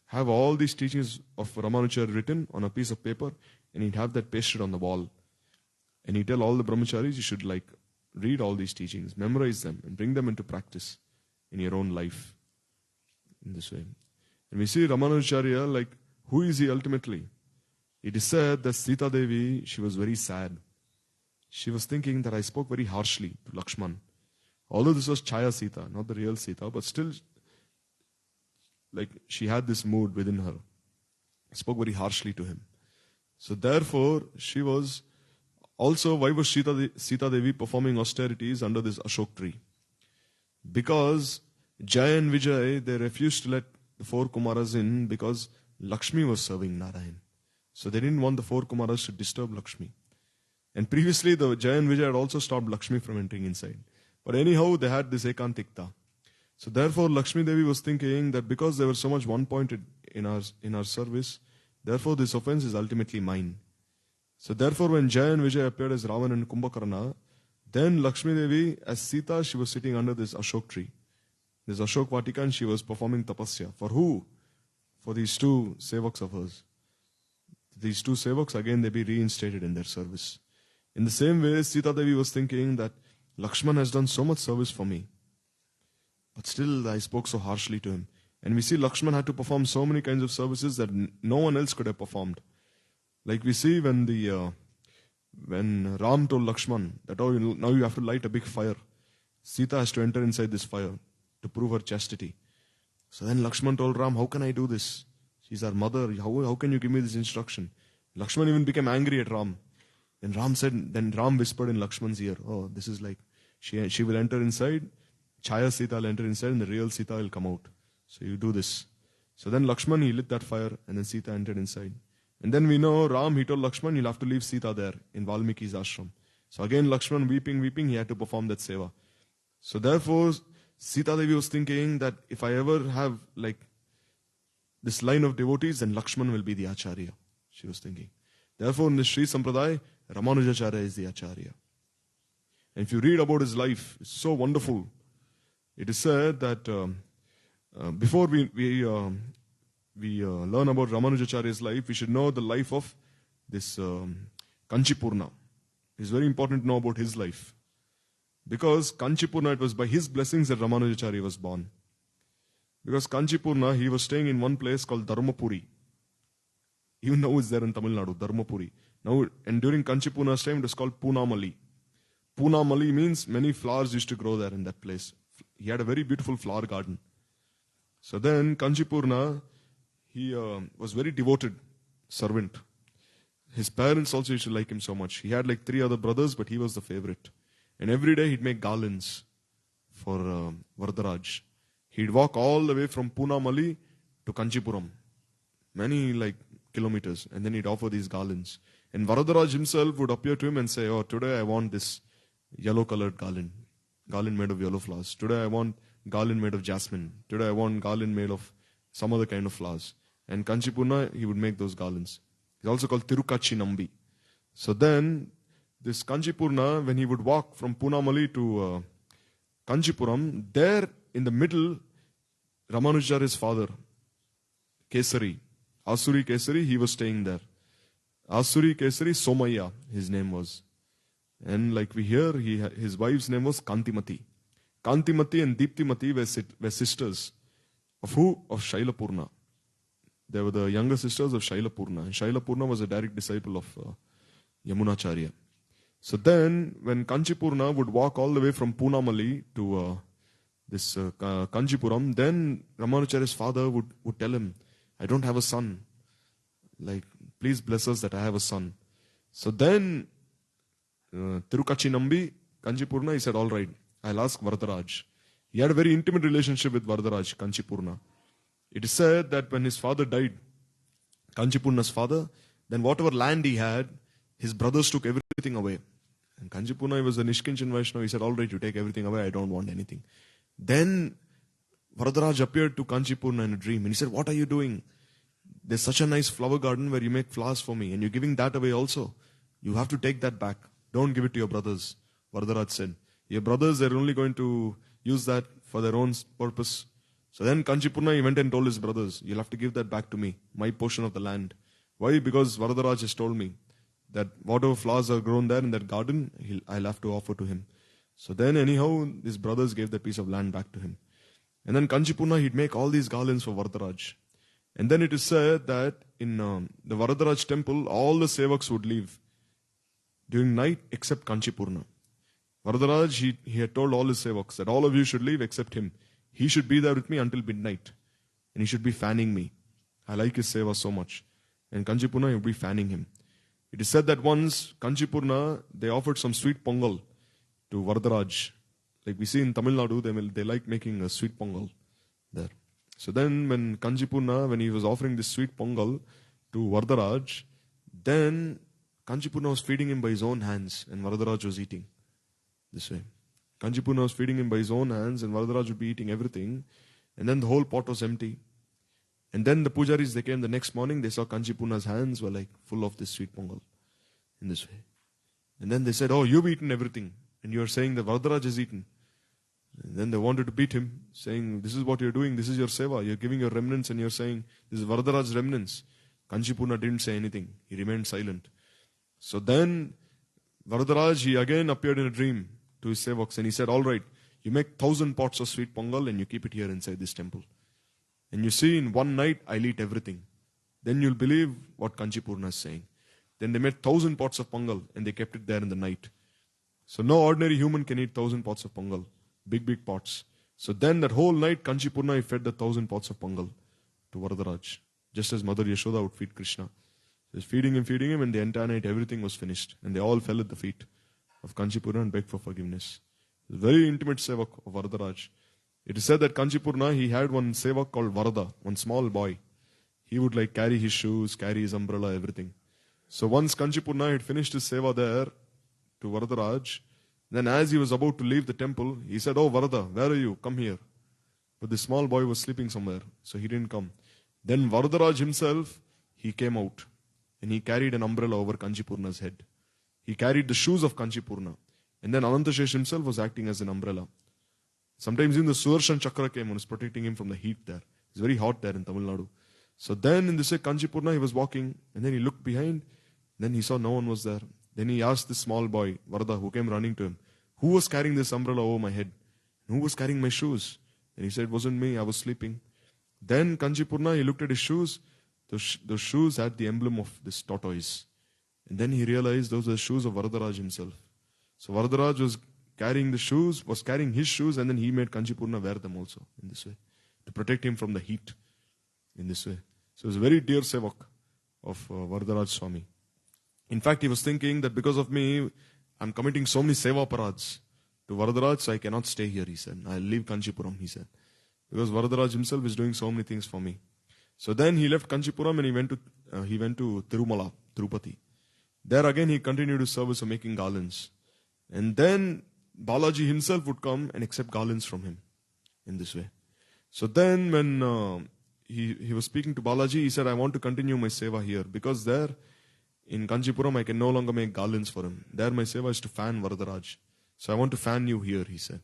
Speaker 2: have all these teachings of Ramanujacharya written on a piece of paper, and he'd have that pasted on the wall. And he'd tell all the brahmacharis, you should read all these teachings, memorize them, and bring them into practice in your own life. In this way. And we see Ramanujacharya, who is he ultimately? It is said that Sita Devi, she was very sad. She was thinking that I spoke very harshly to Lakshman. Although this was Chaya Sita, not the real Sita, but still, she had this mood within her. I spoke very harshly to him. So therefore, she was also, why was Sita Devi performing austerities under this Ashok tree? Because Jaya and Vijay, they refused to let the 4 Kumaras in because Lakshmi was serving Narayan. So they didn't want the 4 Kumaras to disturb Lakshmi. And previously, the Jaya and Vijay had also stopped Lakshmi from entering inside. But anyhow, they had this Ekantikta. So therefore, Lakshmi Devi was thinking that because they were so much one-pointed in our service, therefore this offense is ultimately mine. So therefore, when Jaya and Vijay appeared as Ravan and Kumbhakarna, then Lakshmi Devi, as Sita, she was sitting under this Ashok tree. This Ashok Vatika, and she was performing tapasya. For who? For these 2 sevaks of hers. These 2 sevaks, again, they be reinstated in their service. In the same way, Sita Devi was thinking that Lakshman has done so much service for me. But still, I spoke so harshly to him. And we see Lakshman had to perform so many kinds of services that no one else could have performed. Like we see when Ram told Lakshman that, oh, now you have to light a big fire. Sita has to enter inside this fire to prove her chastity. So then Lakshman told Ram, how can I do this? She's our mother. How can you give me this instruction? Lakshman even became angry at Ram. Then Ram whispered in Lakshman's ear, oh, this is like, she will enter inside, Chaya Sita will enter inside, and the real Sita will come out. So you do this. So then Lakshman, he lit that fire, and then Sita entered inside. And then we know Ram, he told Lakshman, you'll have to leave Sita there in Valmiki's ashram. So again, Lakshman weeping, he had to perform that seva. So therefore, Sita Devi was thinking that if I ever have like this line of devotees, then Lakshman will be the Acharya. She was thinking. Therefore, in the Sri Sampradaya, Ramanujacharya is the Acharya. And if you read about his life, it's so wonderful. It is said that before we learn about Ramanujacharya's life, we should know the life of this Kanchipurna. It's very important to know about his life. Because Kanchipurna, it was by his blessings that Ramanujacharya was born. Because Kanchipurna, he was staying in one place called Dharmapuri. Even now it's there in Tamil Nadu, Dharmapuri. Now, and during Kanchipurna's time, it was called Punamali. Punamali means many flowers used to grow there in that place. He had a very beautiful flower garden. So then, Kanchipurna, he was very devoted servant. His parents also used to like him so much. He had like 3 other brothers, but he was the favorite. And every day he'd make garlands for Varadaraj. He'd walk all the way from Punamali to Kanchipuram. Many like kilometers. And then he'd offer these garlands. And Varadaraj himself would appear to him and say, oh, today I want this yellow colored garland. Garland made of yellow flowers. Today I want garland made of jasmine. Today I want garland made of some other kind of flowers. And Kanchipurna, he would make those garlands. It's also called Tirukachi Nambi. So then, this Kanchipurna, when he would walk from Punamali to Kanchipuram, there in the middle, Ramanujacharya's father, Kesari, Asuri Kesari, he was staying there. Asuri Kesari Somaya, his name was. And like we hear, his wife's name was Kantimati. Kantimati and Deeptimati were sisters. Of who? Of Shailapurna. They were the younger sisters of Shailapurna. And Shailapurna was a direct disciple of Yamunacharya. So then, when Kanchipurna would walk all the way from Punamali to this Kanchipuram, then Ramanujacharya's father would tell him, I don't have a son. Like, please bless us that I have a son. So then, Tirukachi Nambi, Kanchipurna, he said, all right, I'll ask Varadaraj. He had a very intimate relationship with Varadaraj, Kanchipurna. It is said that when his father died, Kanchipurna's father, then whatever land he had, his brothers took everything away. And Kanchipurna was a Nishkinchan Vaishnava. He said, all right, you take everything away, I don't want anything. Then Varadaraj appeared to Kanchipurna in a dream. And he said, what are you doing? There's such a nice flower garden where you make flowers for me. And you're giving that away also. You have to take that back. Don't give it to your brothers. Varadaraj said, your brothers, they're only going to use that for their own purpose. So then Kanchipurna, he went and told his brothers, you'll have to give that back to me, my portion of the land. Why? Because Varadaraj has told me that whatever flowers are grown there in that garden, I'll have to offer to him. So then anyhow, his brothers gave that piece of land back to him. And then Kanchipurna, he'd make all these garlands for Varadaraj. And then it is said that in the Varadaraj temple, all the sevaks would leave during night except Kanchipurna. Varadaraj, he had told all his sevaks that all of you should leave except him. He should be there with me until midnight. And he should be fanning me. I like his seva so much. And Kanchipurna, he would be fanning him. It is said that once Kanchipurna, they offered some sweet pongal to Varadaraj. Like we see in Tamil Nadu, they like making a sweet pongal there. So then when Kanchipurna, when he was offering this sweet pongal to Varadaraj, then Kanchipurna was feeding him by his own hands and Varadaraj was eating this way. Kanchipurna was feeding him by his own hands and Varadaraj would be eating everything. And then the whole pot was empty. And then the pujaris, they came the next morning, they saw Kanchipurna's hands were like full of this sweet pongal in this way. And then they said, oh, you've eaten everything. And you're saying that Varadaraj has eaten. And then they wanted to beat him, saying, this is what you're doing, this is your seva. You're giving your remnants and you're saying, this is Varadaraj's remnants. Kanchipurna didn't say anything. He remained silent. So then Varadaraj, he again appeared in a dream to his sevaks and he said, all right, you make 1,000 pots of sweet pongal and you keep it here inside this temple. And you see, in one night, I'll eat everything. Then you'll believe what Kanchipurna is saying. Then they made 1,000 pots of pongal and they kept it there in the night. So no ordinary human can eat 1,000 pots of pongal. Big, big pots. So then that whole night, Kanchipurna, he fed the 1,000 pots of pongal to Varadaraj. Just as Mother Yashoda would feed Krishna. He was feeding him, and the entire night everything was finished. And they all fell at the feet of Kanchipurna and begged for forgiveness. He was a very intimate sevak of Varadaraj. It is said that Kanchipurna, he had one sevak called Varada, one small boy. He would like carry his shoes, carry his umbrella, everything. So once Kanchipurna had finished his seva there to Varadaraj, then as he was about to leave the temple, he said, "Oh Varada, where are you? Come here." But the small boy was sleeping somewhere, so he didn't come. Then Varadaraj himself, he came out and he carried an umbrella over Kanchipurna's head. He carried the shoes of Kanchipurna. And then Anantashesh himself was acting as an umbrella. Sometimes even the Sudarshan Chakra came and was protecting him from the heat there. It's very hot there in Tamil Nadu. So then in this way, Kanchipurna, he was walking and then he looked behind. Then he saw no one was there. Then he asked this small boy, Varada, who came running to him, "Who was carrying this umbrella over my head? And who was carrying my shoes?" And he said, "It wasn't me, I was sleeping." Then Kanchipurna, he looked at his shoes. Those shoes had the emblem of this tortoise. And then he realized those were the shoes of Varadaraj himself. So Varadaraj was carrying his shoes, and then he made Kanchipurna wear them also in this way, to protect him from the heat in this way. So it was a very dear sevak of Varadaraj Swami. In fact, he was thinking that because of me, I'm committing so many seva parads to Varadaraj, so I cannot stay here, he said. I'll leave Kanchipuram, he said. Because Varadaraj himself is doing so many things for me. So then he left Kanchipuram and he went to Tirumala, Tirupati. There again he continued his service of making garlands. And then Balaji himself would come and accept garlands from him in this way. So then when he was speaking to Balaji, he said, "I want to continue my seva here because there in Kanchipuram I can no longer make garlands for him. There my seva is to fan Varadaraj. So I want to fan you here," he said.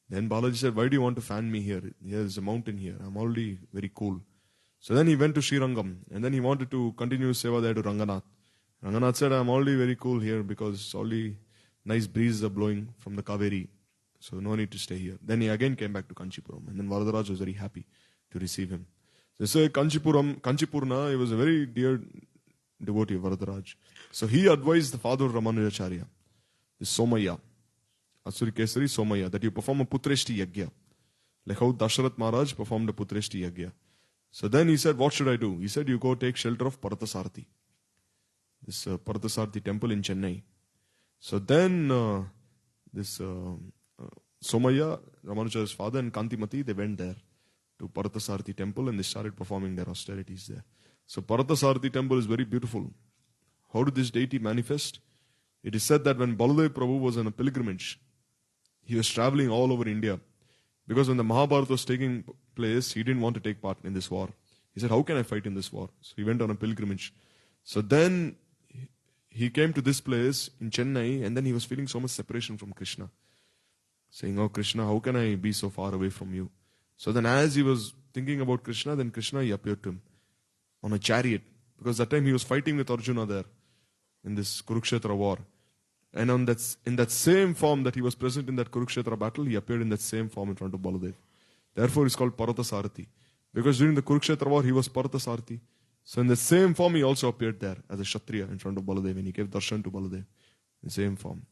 Speaker 2: Then Balaji said, "Why do you want to fan me here? There's a mountain here. I'm already very cool." So then he went to Srirangam and then he wanted to continue his seva there to Ranganath. Ranganath said, "I'm already very cool here because only nice breezes are blowing from the Kaveri. So no need to stay here." Then he again came back to Kanchipuram and then Varadaraj was very happy to receive him. So Kanchipurna, he was a very dear devotee of Varadaraj. So he advised the father of Ramanujacharya, this Somaya, Asuri Kesari Somaya, that you perform a Putreshti Yagya. Like how Dasharath Maharaj performed a Putreshti Yagya. So then he said, "What should I do?" He said, "You go take shelter of Parathasarthi." This Parathasarthi temple in Chennai. So then this Somaya, Ramanujacharya's father, and Kantimati, they went there to Parathasarthi temple and they started performing their austerities there. So Parathasarthi temple is very beautiful. How did this deity manifest? It is said that when Baladev Prabhu was on a pilgrimage, he was traveling all over India. Because when the Mahabharata was taking place, he didn't want to take part in this war. He said, "How can I fight in this war?" So he went on a pilgrimage. So then he came to this place in Chennai and then he was feeling so much separation from Krishna. Saying, "Oh Krishna, how can I be so far away from you?" So then as he was thinking about Krishna, then Krishna, he appeared to him on a chariot. Because that time he was fighting with Arjuna there in this Kurukshetra war. And in that same form that he was present in that Kurukshetra battle, he appeared in that same form in front of Baladev. Therefore it's called Parathasarthi. Because during the Kurukshetra war, he was Parathasarthi. So in the same form, he also appeared there as a Kshatriya in front of Baladev and he gave darshan to Baladev in the same form.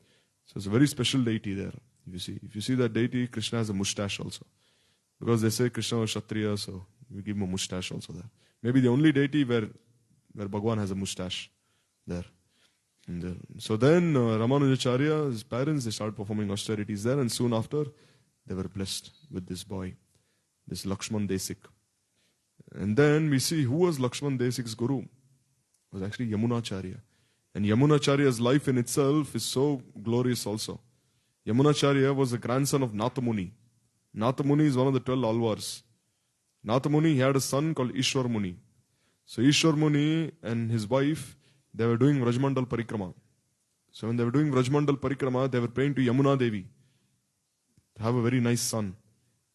Speaker 2: So it's a very special deity there. If you see that deity, Krishna has a mustache also. Because they say Krishna was Kshatriya, so we give him a mustache also there. Maybe the only deity where Bhagwan has a mustache there. So then Ramanujacharya, his parents, they started performing austerities there and soon after they were blessed with this boy, this Lakshman Desik. And then we see who was Lakshman Desik's guru. It was actually Yamunacharya. And Yamunacharya's life in itself is so glorious also. Yamunacharya was the grandson of Nathamuni. Nathamuni is one of the 12 Alvars. Nathamuni, he had a son called Ishwar Muni. So Ishwar Muni and his wife, they were doing Vrajmandal Parikrama. So when they were doing Vrajmandal Parikrama, they were praying to Yamuna Devi to have a very nice son.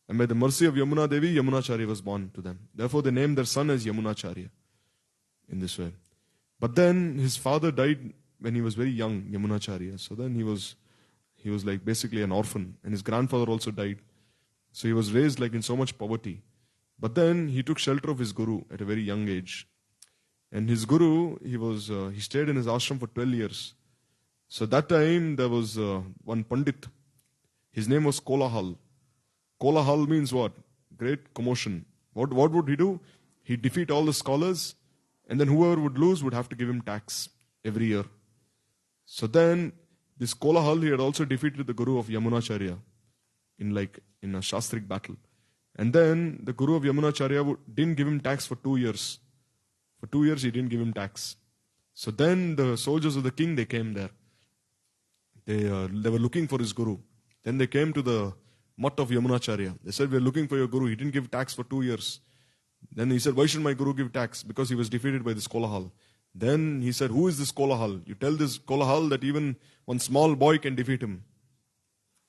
Speaker 2: And by the mercy of Yamuna Devi, Yamunacharya was born to them. Therefore they named their son as Yamunacharya in this way. But then his father died when he was very young, Yamunacharya. So then he was like basically an orphan. And his grandfather also died. So he was raised like in so much poverty. But then he took shelter of his guru at a very young age. And his guru, he stayed in his ashram for 12 years. So that time there was one Pandit. His name was Kolahal. Kolahal means what? Great commotion. What would he do? He'd defeat all the scholars, and then whoever would lose would have to give him tax every year. So then this Kolahal, he had also defeated the guru of Yamunacharya in a Shastrik battle. And then the guru of Yamunacharya didn't give him tax for 2 years. For 2 years he didn't give him tax. So then the soldiers of the king, they came there. They were looking for his guru. Then they came to the mutt of Yamunacharya. They said, "We're looking for your guru. He didn't give tax for 2 years." Then he said, "Why should my guru give tax?" Because he was defeated by this Kolahal. Then he said, "Who is this Kolahal? You tell this Kolahal that even one small boy can defeat him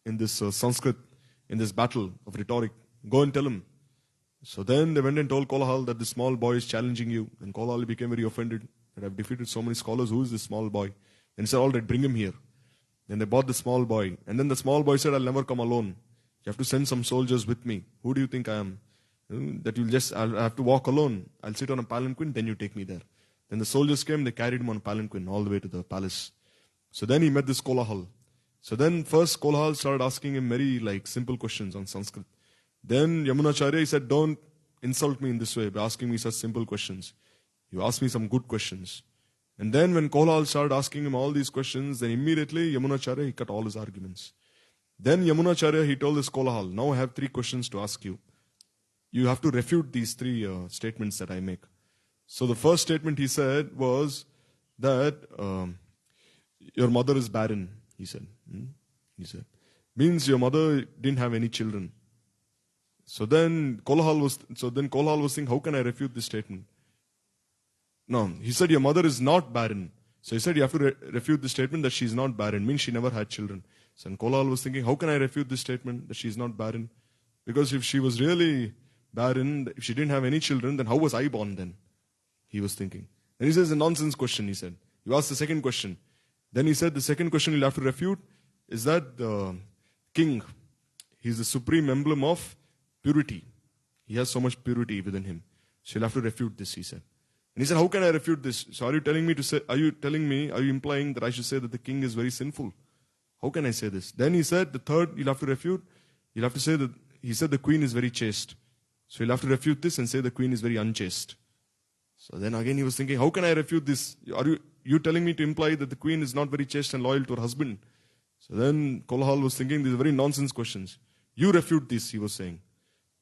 Speaker 2: in this Sanskrit, in this battle of rhetoric. Go and tell him." So then they went and told Kolahal that this small boy is challenging you. And Kolahal became very offended that I've defeated so many scholars. Who is this small boy? And he said, "All right, bring him here." Then they brought the small boy. And then the small boy said, "I'll never come alone. You have to send some soldiers with me. Who do you think I am? I'll have to walk alone. I'll sit on a palanquin, then you take me there." Then the soldiers came, they carried him on a palanquin all the way to the palace. So then he met this Kolahal. So then first Kolahal started asking him very simple questions on Sanskrit. Then Yamunacharya, he said, "Don't insult me in this way by asking me such simple questions. You ask me some good questions." And then when Kolahal started asking him all these questions, then immediately Yamunacharya, he cut all his arguments. Then Yamunacharya, he told this Kolahal, "Now I have 3 questions to ask you. You have to refute these 3 statements that I make." So the first statement he said was that your mother is barren, he said. He said, means your mother didn't have any children. So then Kolahal was thinking, how can I refute this statement? No, he said your mother is not barren. So he said you have to refute the statement that she is not barren, means she never had children. So Kolahal was thinking, how can I refute this statement that she is not barren? Because if she was really barren, if she didn't have any children, then how was I born then? He was thinking. Then he says, a nonsense question, he said. You asked the second question. Then he said, the second question you'll have to refute is that the king, he's the supreme emblem of purity. He has so much purity within him. So you'll have to refute this, he said. And he said, how can I refute this? So are you implying that I should say that the king is very sinful? How can I say this? Then he said, the third you'll have to refute, you'll have to say that, he said the queen is very chaste. So you'll have to refute this and say the queen is very unchaste. So then again he was thinking, how can I refute this? Are you telling me to imply that the queen is not very chaste and loyal to her husband? So then Kolahal was thinking, these are very nonsense questions. You refute this, he was saying.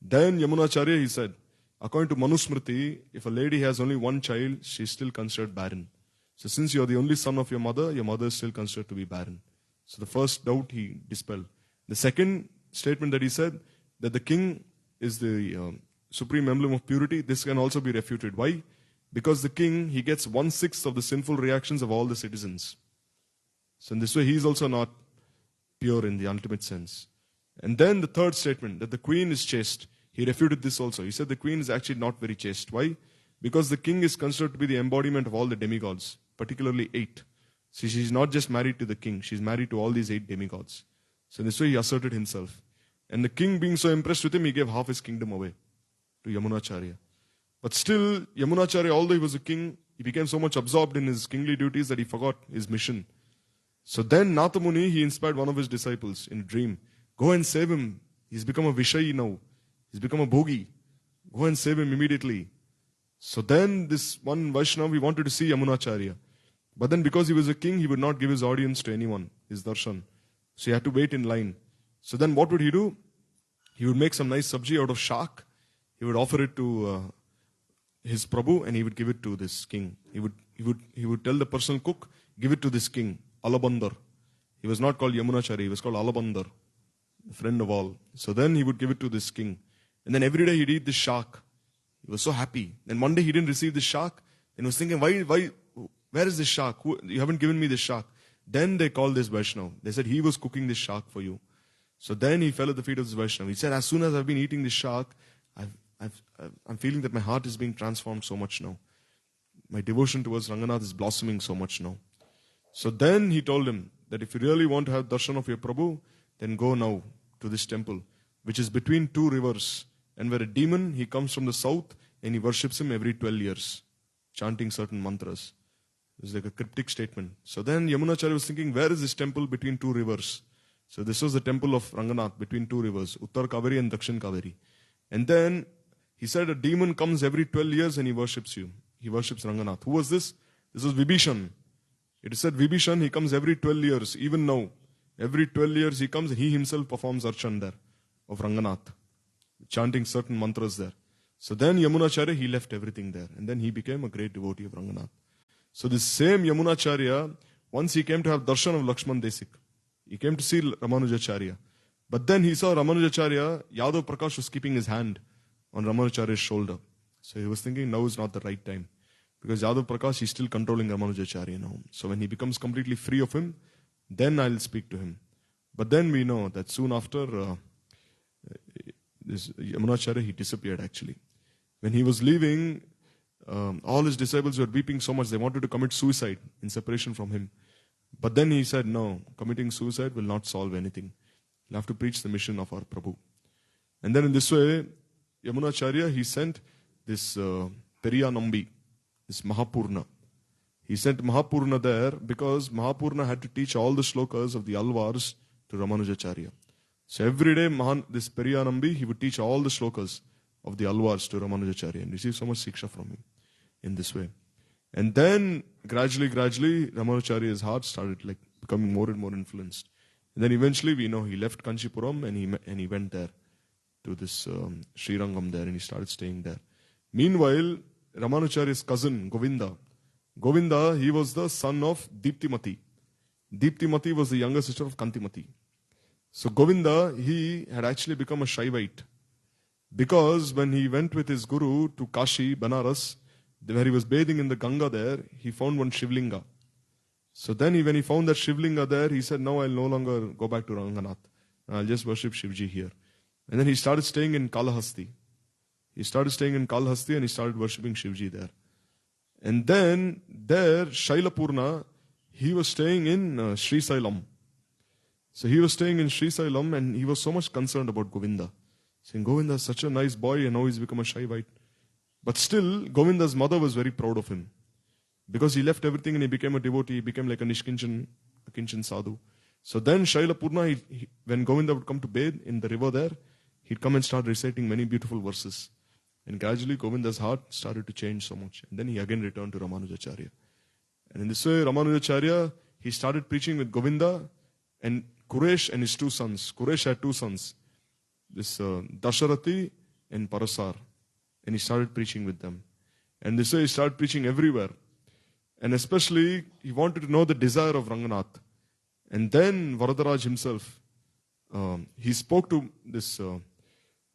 Speaker 2: Then Yamunacharya, he said, according to Manusmriti, if a lady has only one child, she is still considered barren. So since you are the only son of your mother is still considered to be barren. So the first doubt he dispelled. The second statement that he said, that the king is the supreme emblem of purity, this can also be refuted. Why? Because the king, he gets 1/6 of the sinful reactions of all the citizens. So in this way, he is also not pure in the ultimate sense. And then the third statement, that the queen is chaste, he refuted this also. He said the queen is actually not very chaste. Why? Because the king is considered to be the embodiment of all the demigods, particularly 8. See, she's not just married to the king, she's married to all these 8 demigods. So in this way, he asserted himself. And the king, being so impressed with him, he gave half his kingdom away to Yamunacharya. But still, Yamunacharya, although he was a king, he became so much absorbed in his kingly duties that he forgot his mission. So then Nathamuni, he inspired one of his disciples in a dream. Go and save him. He's become a Vishayi now. He's become a bhogi. Go and save him immediately. So then this one Vaishnava, he wanted to see Yamunacharya. But then because he was a king, he would not give his audience to anyone, his darshan. So he had to wait in line. So then what would he do? He would make some nice sabji out of shak. He would offer it to his Prabhu and he would give it to this king. He would tell the personal cook, give it to this king, Alabandar. He was not called Yamunacharya, he was called Alabandar, the friend of all. So then he would give it to this king. And then every day he'd eat this shak. He was so happy. Then one day he didn't receive this shak. And he was thinking, where is this shak? You haven't given me this shak. Then they called this Vaishnava. They said he was cooking this shak for you. So then he fell at the feet of this Vaishnava. He said, as soon as I've been eating this shak, I'm feeling that my heart is being transformed so much now. My devotion towards Ranganath is blossoming so much now. So then he told him that if you really want to have darshan of your Prabhu, then go now to this temple, which is between 2 rivers. And where a demon, he comes from the south and he worships him every 12 years. chanting certain mantras. It was like a cryptic statement. So then Yamunacharya was thinking, where is this temple between two rivers? So this was the temple of Ranganath between two rivers, Uttar Kaveri and Dakshin Kaveri. And then he said a demon comes every 12 years and he worships you. He worships Ranganath. Who was this? This was Vibhishan. It is said Vibhishan, he comes every 12 years, even now. Every 12 years he comes and he himself performs Archan there of Ranganath, chanting certain mantras there. So then Yamunacharya, he left everything there. And then he became a great devotee of Ranganath. So this same Yamunacharya, once he came to have darshan of Lakshman Desik. He came to see Ramanujacharya. But then he saw Ramanujacharya, Yadav Prakash was keeping his hand on Ramanujacharya's shoulder. So he was thinking, now is not the right time. Because Yadav Prakash is still controlling Ramanujacharya now. So when he becomes completely free of him, then I'll speak to him. But then we know that soon after, this Yamunacharya, he disappeared actually. When he was leaving, all his disciples were weeping so much, they wanted to commit suicide in separation from him. But then he said, no, committing suicide will not solve anything. You'll have to preach the mission of our Prabhu. And then in this way, Yamunacharya, he sent this Periya Nambi, this Mahapurna. He sent Mahapurna there because Mahapurna had to teach all the shlokas of the Alvars to Ramanujacharya. So every day, this Periya Nambi, he would teach all the shlokas of the Alvars to Ramanujacharya and receive so much siksha from him in this way. And then gradually, Ramanujacharya's heart started like becoming more and more influenced. And then eventually we know he left Kanchipuram and he went there to this Srirangam there and he started staying there. Meanwhile, Ramanujacharya's cousin Govinda, he was the son of Deeptimati. Deeptimati was the younger sister of Kantimati. So Govinda, he had actually become a Shaivite. Because when he went with his guru to Kashi, Banaras, where he was bathing in the Ganga there, he found one Shivlinga. So then when he found that Shivlinga there, he said, now I'll no longer go back to Ranganath. I'll just worship Shivji here. And then he started staying in Kalahasti. He started staying in Kalahasti and he started worshipping Shivji there. And then there, Shailapurna, he was staying in Srisailam. So he was staying in Srisailam and he was so much concerned about Govinda. Saying, Govinda is such a nice boy and now he's become a Shaivite. But still, Govinda's mother was very proud of him. Because he left everything and he became a devotee, he became like a Nishkinchan, a Kinchan Sadhu. So then Shailapurna, when Govinda would come to bathe in the river there, he'd come and start reciting many beautiful verses. And gradually Govinda's heart started to change so much. And then he again returned to Ramanujacharya. And in this way, Ramanujacharya, he started preaching with Govinda and Kuresh and his two sons. Kuresh had two sons, this Dasharati and Parasar. And he started preaching with them. And this way he started preaching everywhere. And especially, he wanted to know the desire of Ranganath. And then Varadaraj himself, he spoke to this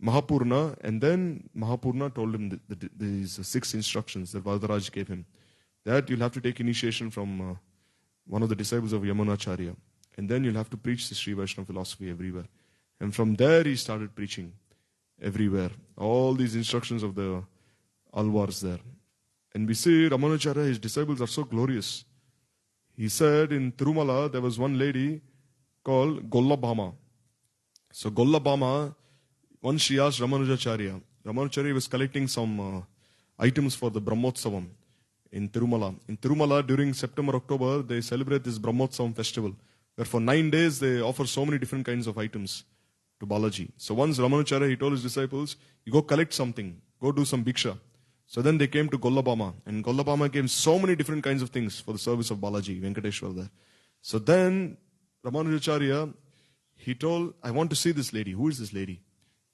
Speaker 2: Mahapurna, and then Mahapurna told him these 6 instructions that Varadaraj gave him. That you'll have to take initiation from one of the disciples of Yamunacharya. And then you'll have to preach the Sri Vaishnava philosophy everywhere. And from there he started preaching everywhere. All these instructions of the Alvars there. And we see Ramanujacharya, his disciples are so glorious. He said in Tirumala, there was one lady called Gollabhama. So Gollabhama, once she asked Ramanujacharya was collecting some items for the Brahmotsavam in Tirumala. In Tirumala, during September, October, they celebrate this Brahmotsavam festival, where for 9 days they offer so many different kinds of items to Balaji. So once Ramanujacharya, he told his disciples, you go collect something, go do some bhiksha. So then they came to Gollabhama, and Gollabhama gave so many different kinds of things for the service of Balaji, Venkateshwar there. So then Ramanujacharya, he told, I want to see this lady. Who is this lady?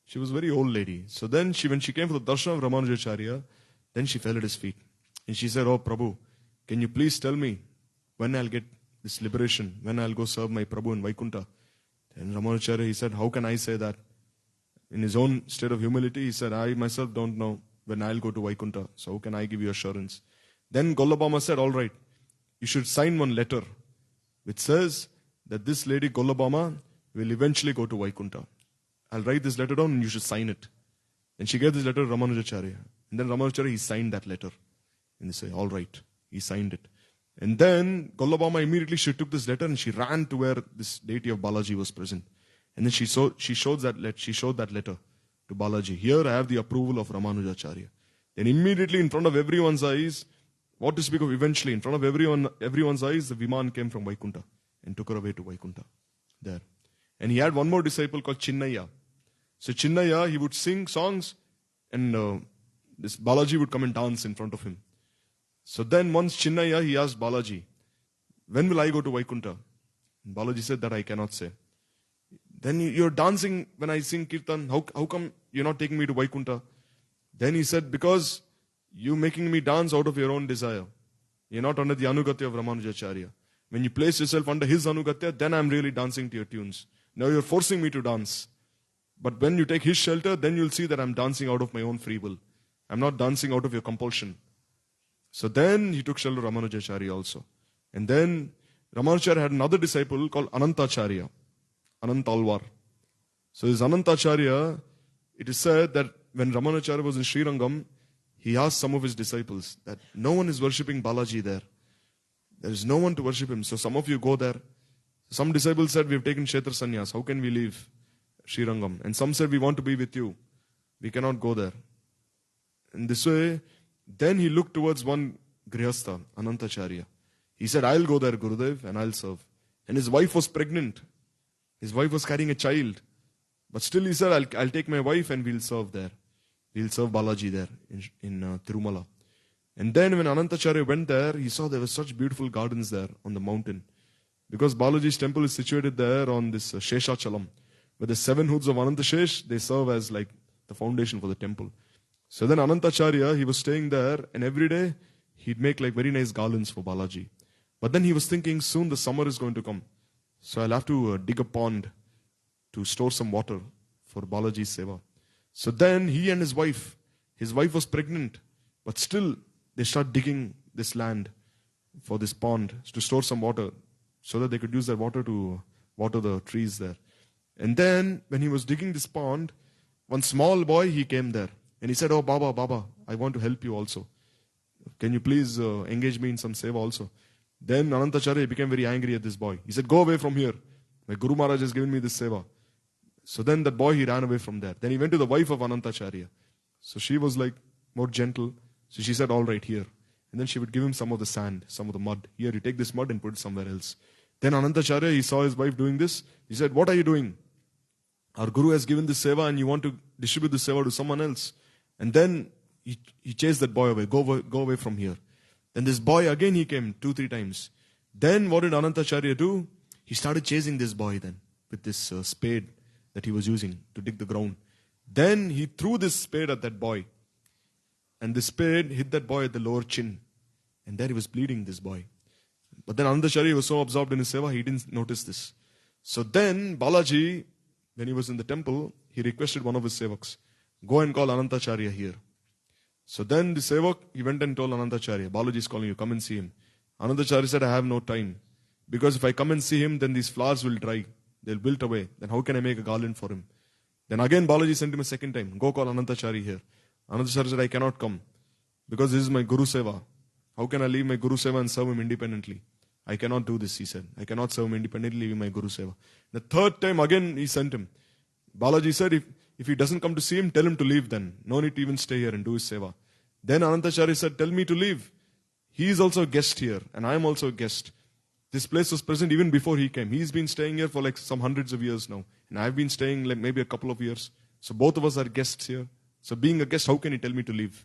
Speaker 2: She was a very old lady. So then when she came for the darshan of Ramanujacharya, then she fell at his feet. And she said, oh Prabhu, can you please tell me when I'll get this liberation, when I'll go serve my Prabhu in Vaikunta? And Ramanujacharya, he said, how can I say that? In his own state of humility, he said, I myself don't know when I'll go to Vaikunta. So how can I give you assurance? Then Gollabhama said, all right, you should sign one letter which says that this lady Gollabhama will eventually go to Vaikunta. I'll write this letter down and you should sign it. And she gave this letter to Ramanujacharya. And then Ramanujacharya, he signed that letter. And they say, all right, he signed it. And then Gollabhama immediately, she took this letter and she ran to where this deity of Balaji was present. And then she showed that letter to Balaji. Here I have the approval of Ramanujacharya. Then immediately in front of everyone's eyes, what to speak of eventually, in front of everyone's eyes, the Viman came from Vaikuntha and took her away to Vaikuntha there. And he had one more disciple called Chinnaya. So Chinnaya, he would sing songs and this Balaji would come and dance in front of him. So then once Chinnaya, he asked Balaji, when will I go to Vaikuntha? And Balaji said that I cannot say. Then you're dancing when I sing Kirtan. How come you're not taking me to Vaikuntha? Then he said, because you're making me dance out of your own desire. You're not under the Anugatya of Ramanujacharya. When you place yourself under his Anugatya, then I'm really dancing to your tunes. Now you're forcing me to dance. But when you take his shelter, then you'll see that I'm dancing out of my own free will. I'm not dancing out of your compulsion. So then he took shelter of Ramanujacharya also. And then Ramanujacharya had another disciple called Anantacharya. Anantalvar. So this Anantacharya, it is said that when Ramanujacharya was in Srirangam, he asked some of his disciples that no one is worshipping Balaji there. There is no one to worship him. So some of you go there. Some disciples said, we have taken Kshetra Sannyas. How can we leave Srirangam? And some said, we want to be with you. We cannot go there. In this way, then he looked towards one Grihastha, Anantacharya. He said, I'll go there, Gurudev, and I'll serve. And his wife was pregnant. His wife was carrying a child. But still he said, I'll take my wife and we'll serve there. We'll serve Balaji there in Tirumala. And then when Anantacharya went there, he saw there were such beautiful gardens there on the mountain. Because Balaji's temple is situated there on this Sheshachalam. Where the 7 hoods of Anantashesh, they serve as like the foundation for the temple. So then Anantacharya, he was staying there and every day he'd make like very nice garlands for Balaji. But then he was thinking, soon the summer is going to come. So I'll have to dig a pond to store some water for Balaji's seva. So then he and his wife was pregnant, but still they start digging this land for this pond to store some water so that they could use that water to water the trees there. And then when he was digging this pond, one small boy, he came there and he said, oh Baba, I want to help you also. Can you please engage me in some seva also? Then Anantacharya became very angry at this boy. He said, go away from here. My Guru Maharaj has given me this seva. So then that boy, he ran away from there. Then he went to the wife of Anantacharya. So she was like more gentle. So she said, all right, here. And then she would give him some of the sand, some of the mud. Here, you take this mud and put it somewhere else. Then Anantacharya, he saw his wife doing this. He said, what are you doing? Our Guru has given this seva and you want to distribute this seva to someone else. And then he chased that boy away. Go away from here. Then this boy, again he came 2-3 times. Then what did Anantacharya do? He started chasing this boy then with this spade that he was using to dig the ground. Then he threw this spade at that boy. And the spade hit that boy at the lower chin. And there he was bleeding, this boy. But then Anantacharya was so absorbed in his seva, he didn't notice this. So then Balaji, when he was in the temple, he requested one of his sevaks, go and call Anantacharya here. So then the sevak, he went and told Anantacharya, Balaji is calling you, come and see him. Anantacharya said, I have no time. Because if I come and see him, then these flowers will dry. They'll wilt away. Then how can I make a garland for him? Then again Balaji sent him a second time, go call Anantacharya here. Anantacharya said, I cannot come. Because this is my Guru Seva. How can I leave my Guru Seva and serve him independently? I cannot do this, he said. I cannot serve him independently, leaving my Guru Seva. The third time again he sent him. Balaji said, if he doesn't come to see him, tell him to leave then. No need to even stay here and do his seva. Then Anantacharya said, tell me to leave. He is also a guest here and I am also a guest. This place was present even before he came. He's been staying here for like some hundreds of years now. And I've been staying like maybe a couple of years. So both of us are guests here. So being a guest, how can he tell me to leave?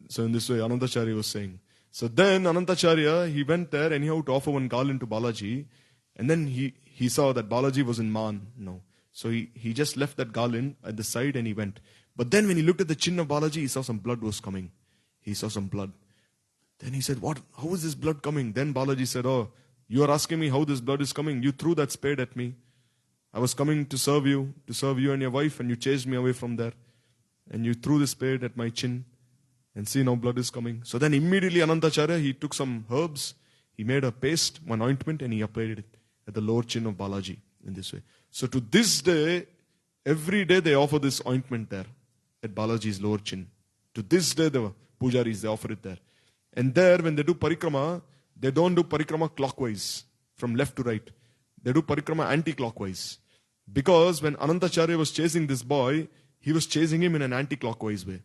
Speaker 2: So in this way, Anantacharya was saying. So then Anantacharya, he went there anyhow to offer one garland to Balaji. And then he saw that Balaji was in Man now. So he just left that garland at the side and he went. But then when he looked at the chin of Balaji, he saw some blood was coming. He saw some blood. Then he said, what? How is this blood coming? Then Balaji said, oh, you are asking me how this blood is coming. You threw that spade at me. I was coming to serve you and your wife, and you chased me away from there. And you threw the spade at my chin. And see, now blood is coming. So then immediately Anantacharya, he took some herbs. He made a paste, one ointment, and he applied it at the lower chin of Balaji in this way. So to this day, every day they offer this ointment there at Balaji's lower chin. To this day, the pujaris, they offer it there. And there, when they do parikrama, they don't do parikrama clockwise, from left to right. They do parikrama anti-clockwise. Because when Anantacharya was chasing this boy, he was chasing him in an anti-clockwise way.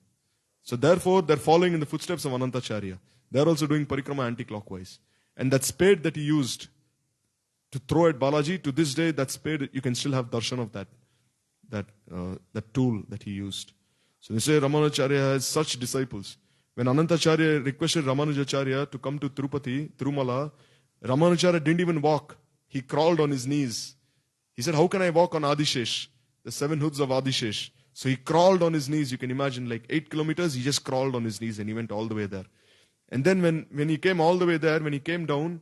Speaker 2: So therefore, they're following in the footsteps of Anantacharya. They are also doing parikrama anti-clockwise. And that spade that he used to throw at Balaji, to this day, that spade, you can still have darshan of that tool that he used. So they say Ramanujacharya has such disciples. When Anantacharya requested Ramanujacharya to come to Tirumala, Ramanujacharya didn't even walk. He crawled on his knees. He said, how can I walk on Adishesh? The 7 hoods of Adishesh. So he crawled on his knees. You can imagine, like 8 kilometers, he just crawled on his knees and he went all the way there. And then when he came all the way there, when he came down,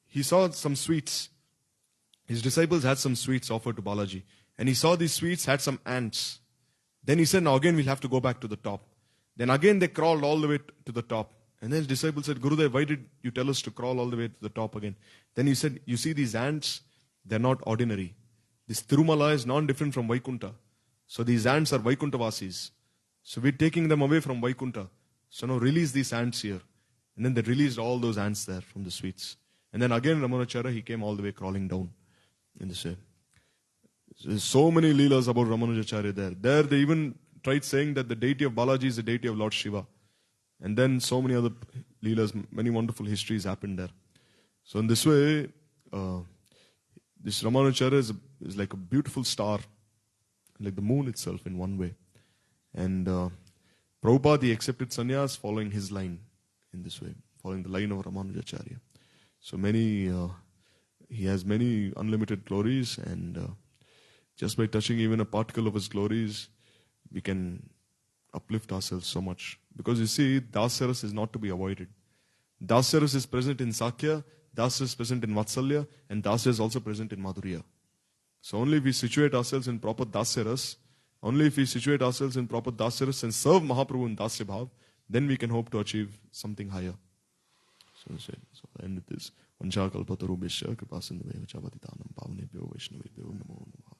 Speaker 2: he saw some sweets. His disciples had some sweets offered to Balaji. And he saw these sweets had some ants. Then he said, now again we'll have to go back to the top. Then again they crawled all the way to the top. And then his disciples said, Gurudev, why did you tell us to crawl all the way to the top again? Then he said, you see these ants, they're not ordinary. This Tirumala is non-different from Vaikunta. So these ants are Vaikuntavasis. So we're taking them away from Vaikunta. So now release these ants here. And then they released all those ants there from the sweets. And then again Ramanujacharya, he came all the way crawling down in this way. There's so many leelas about Ramanujacharya there. There they even tried saying that the deity of Balaji is the deity of Lord Shiva. And then so many other leelas, many wonderful histories happened there. So in this way, this Ramanujacharya is like a beautiful star, like the moon itself in one way. And Prabhupada, he accepted sannyas following his line in this way, following the line of Ramanujacharya. So he has many unlimited glories, and just by touching even a particle of his glories, we can uplift ourselves so much. Because you see, Dasaras is not to be avoided. Dasaras is present in Sakya, Dasaras is present in Vatsalya, and Dasaras is also present in Madhurya. So only if we situate ourselves in proper Dasaras, only if we situate ourselves in proper Dasaras and serve Mahaprabhu in Dasya Bhav, then we can hope to achieve something higher. So I end with this. Vancha kalpatarubhishya kripasindhave chavatitanam pavanebhyo vaishnavebhyo namo namaha.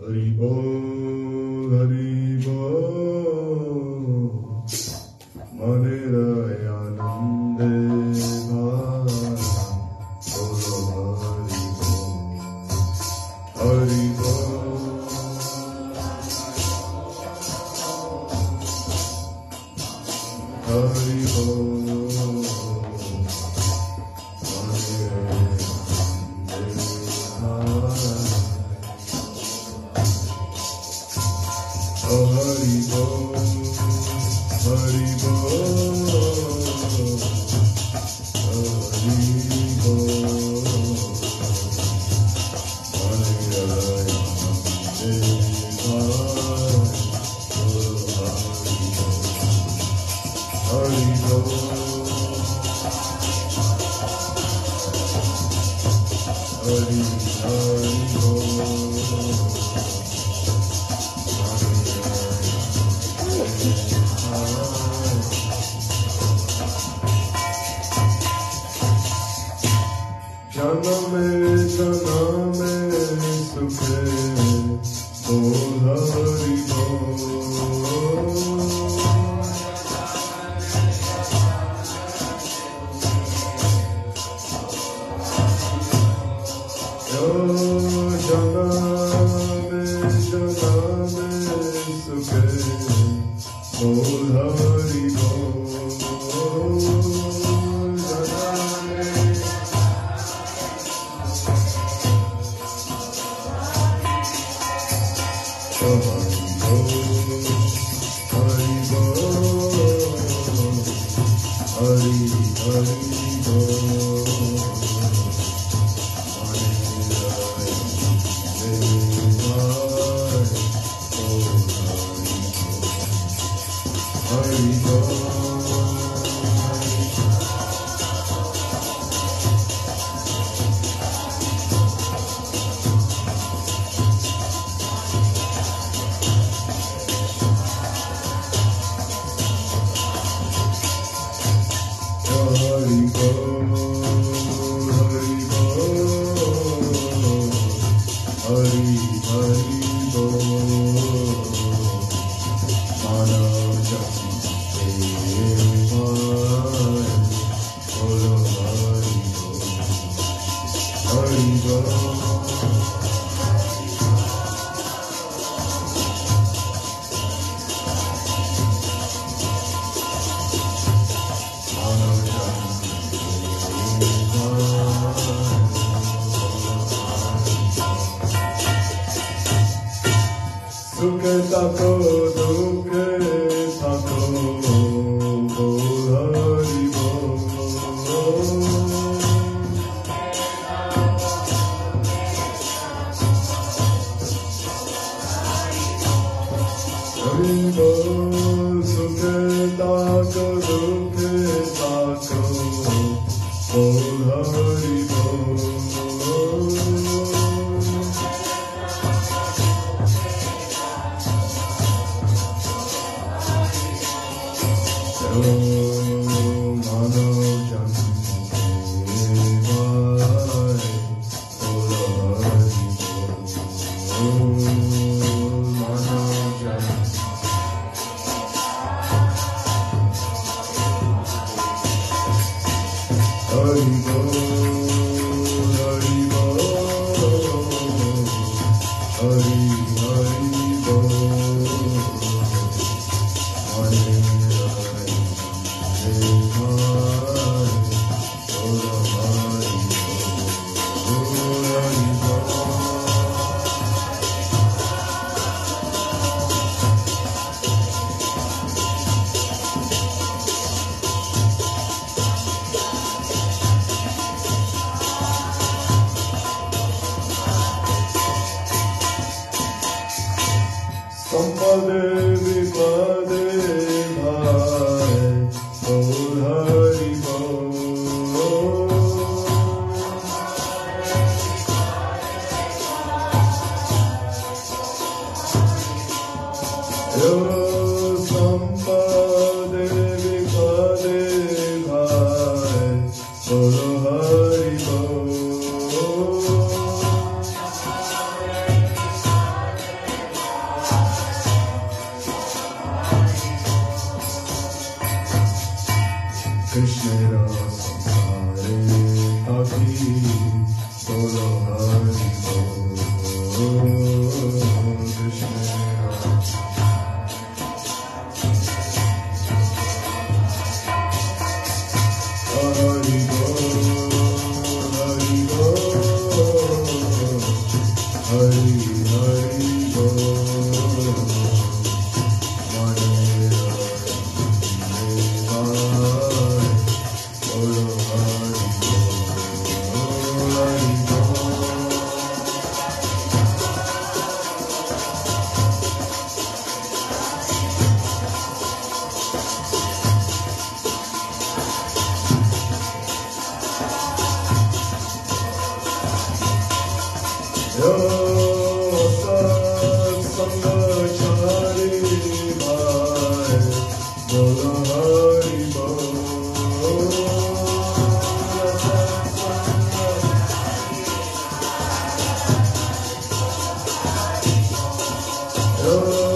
Speaker 3: Hari
Speaker 2: Jai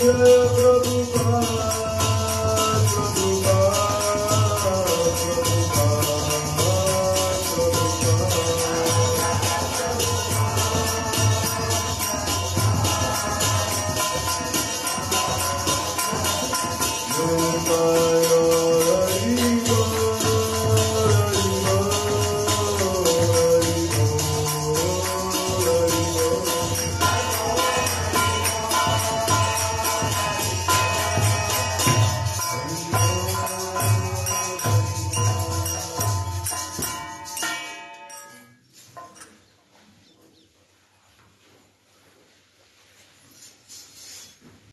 Speaker 2: Jai Prabhupada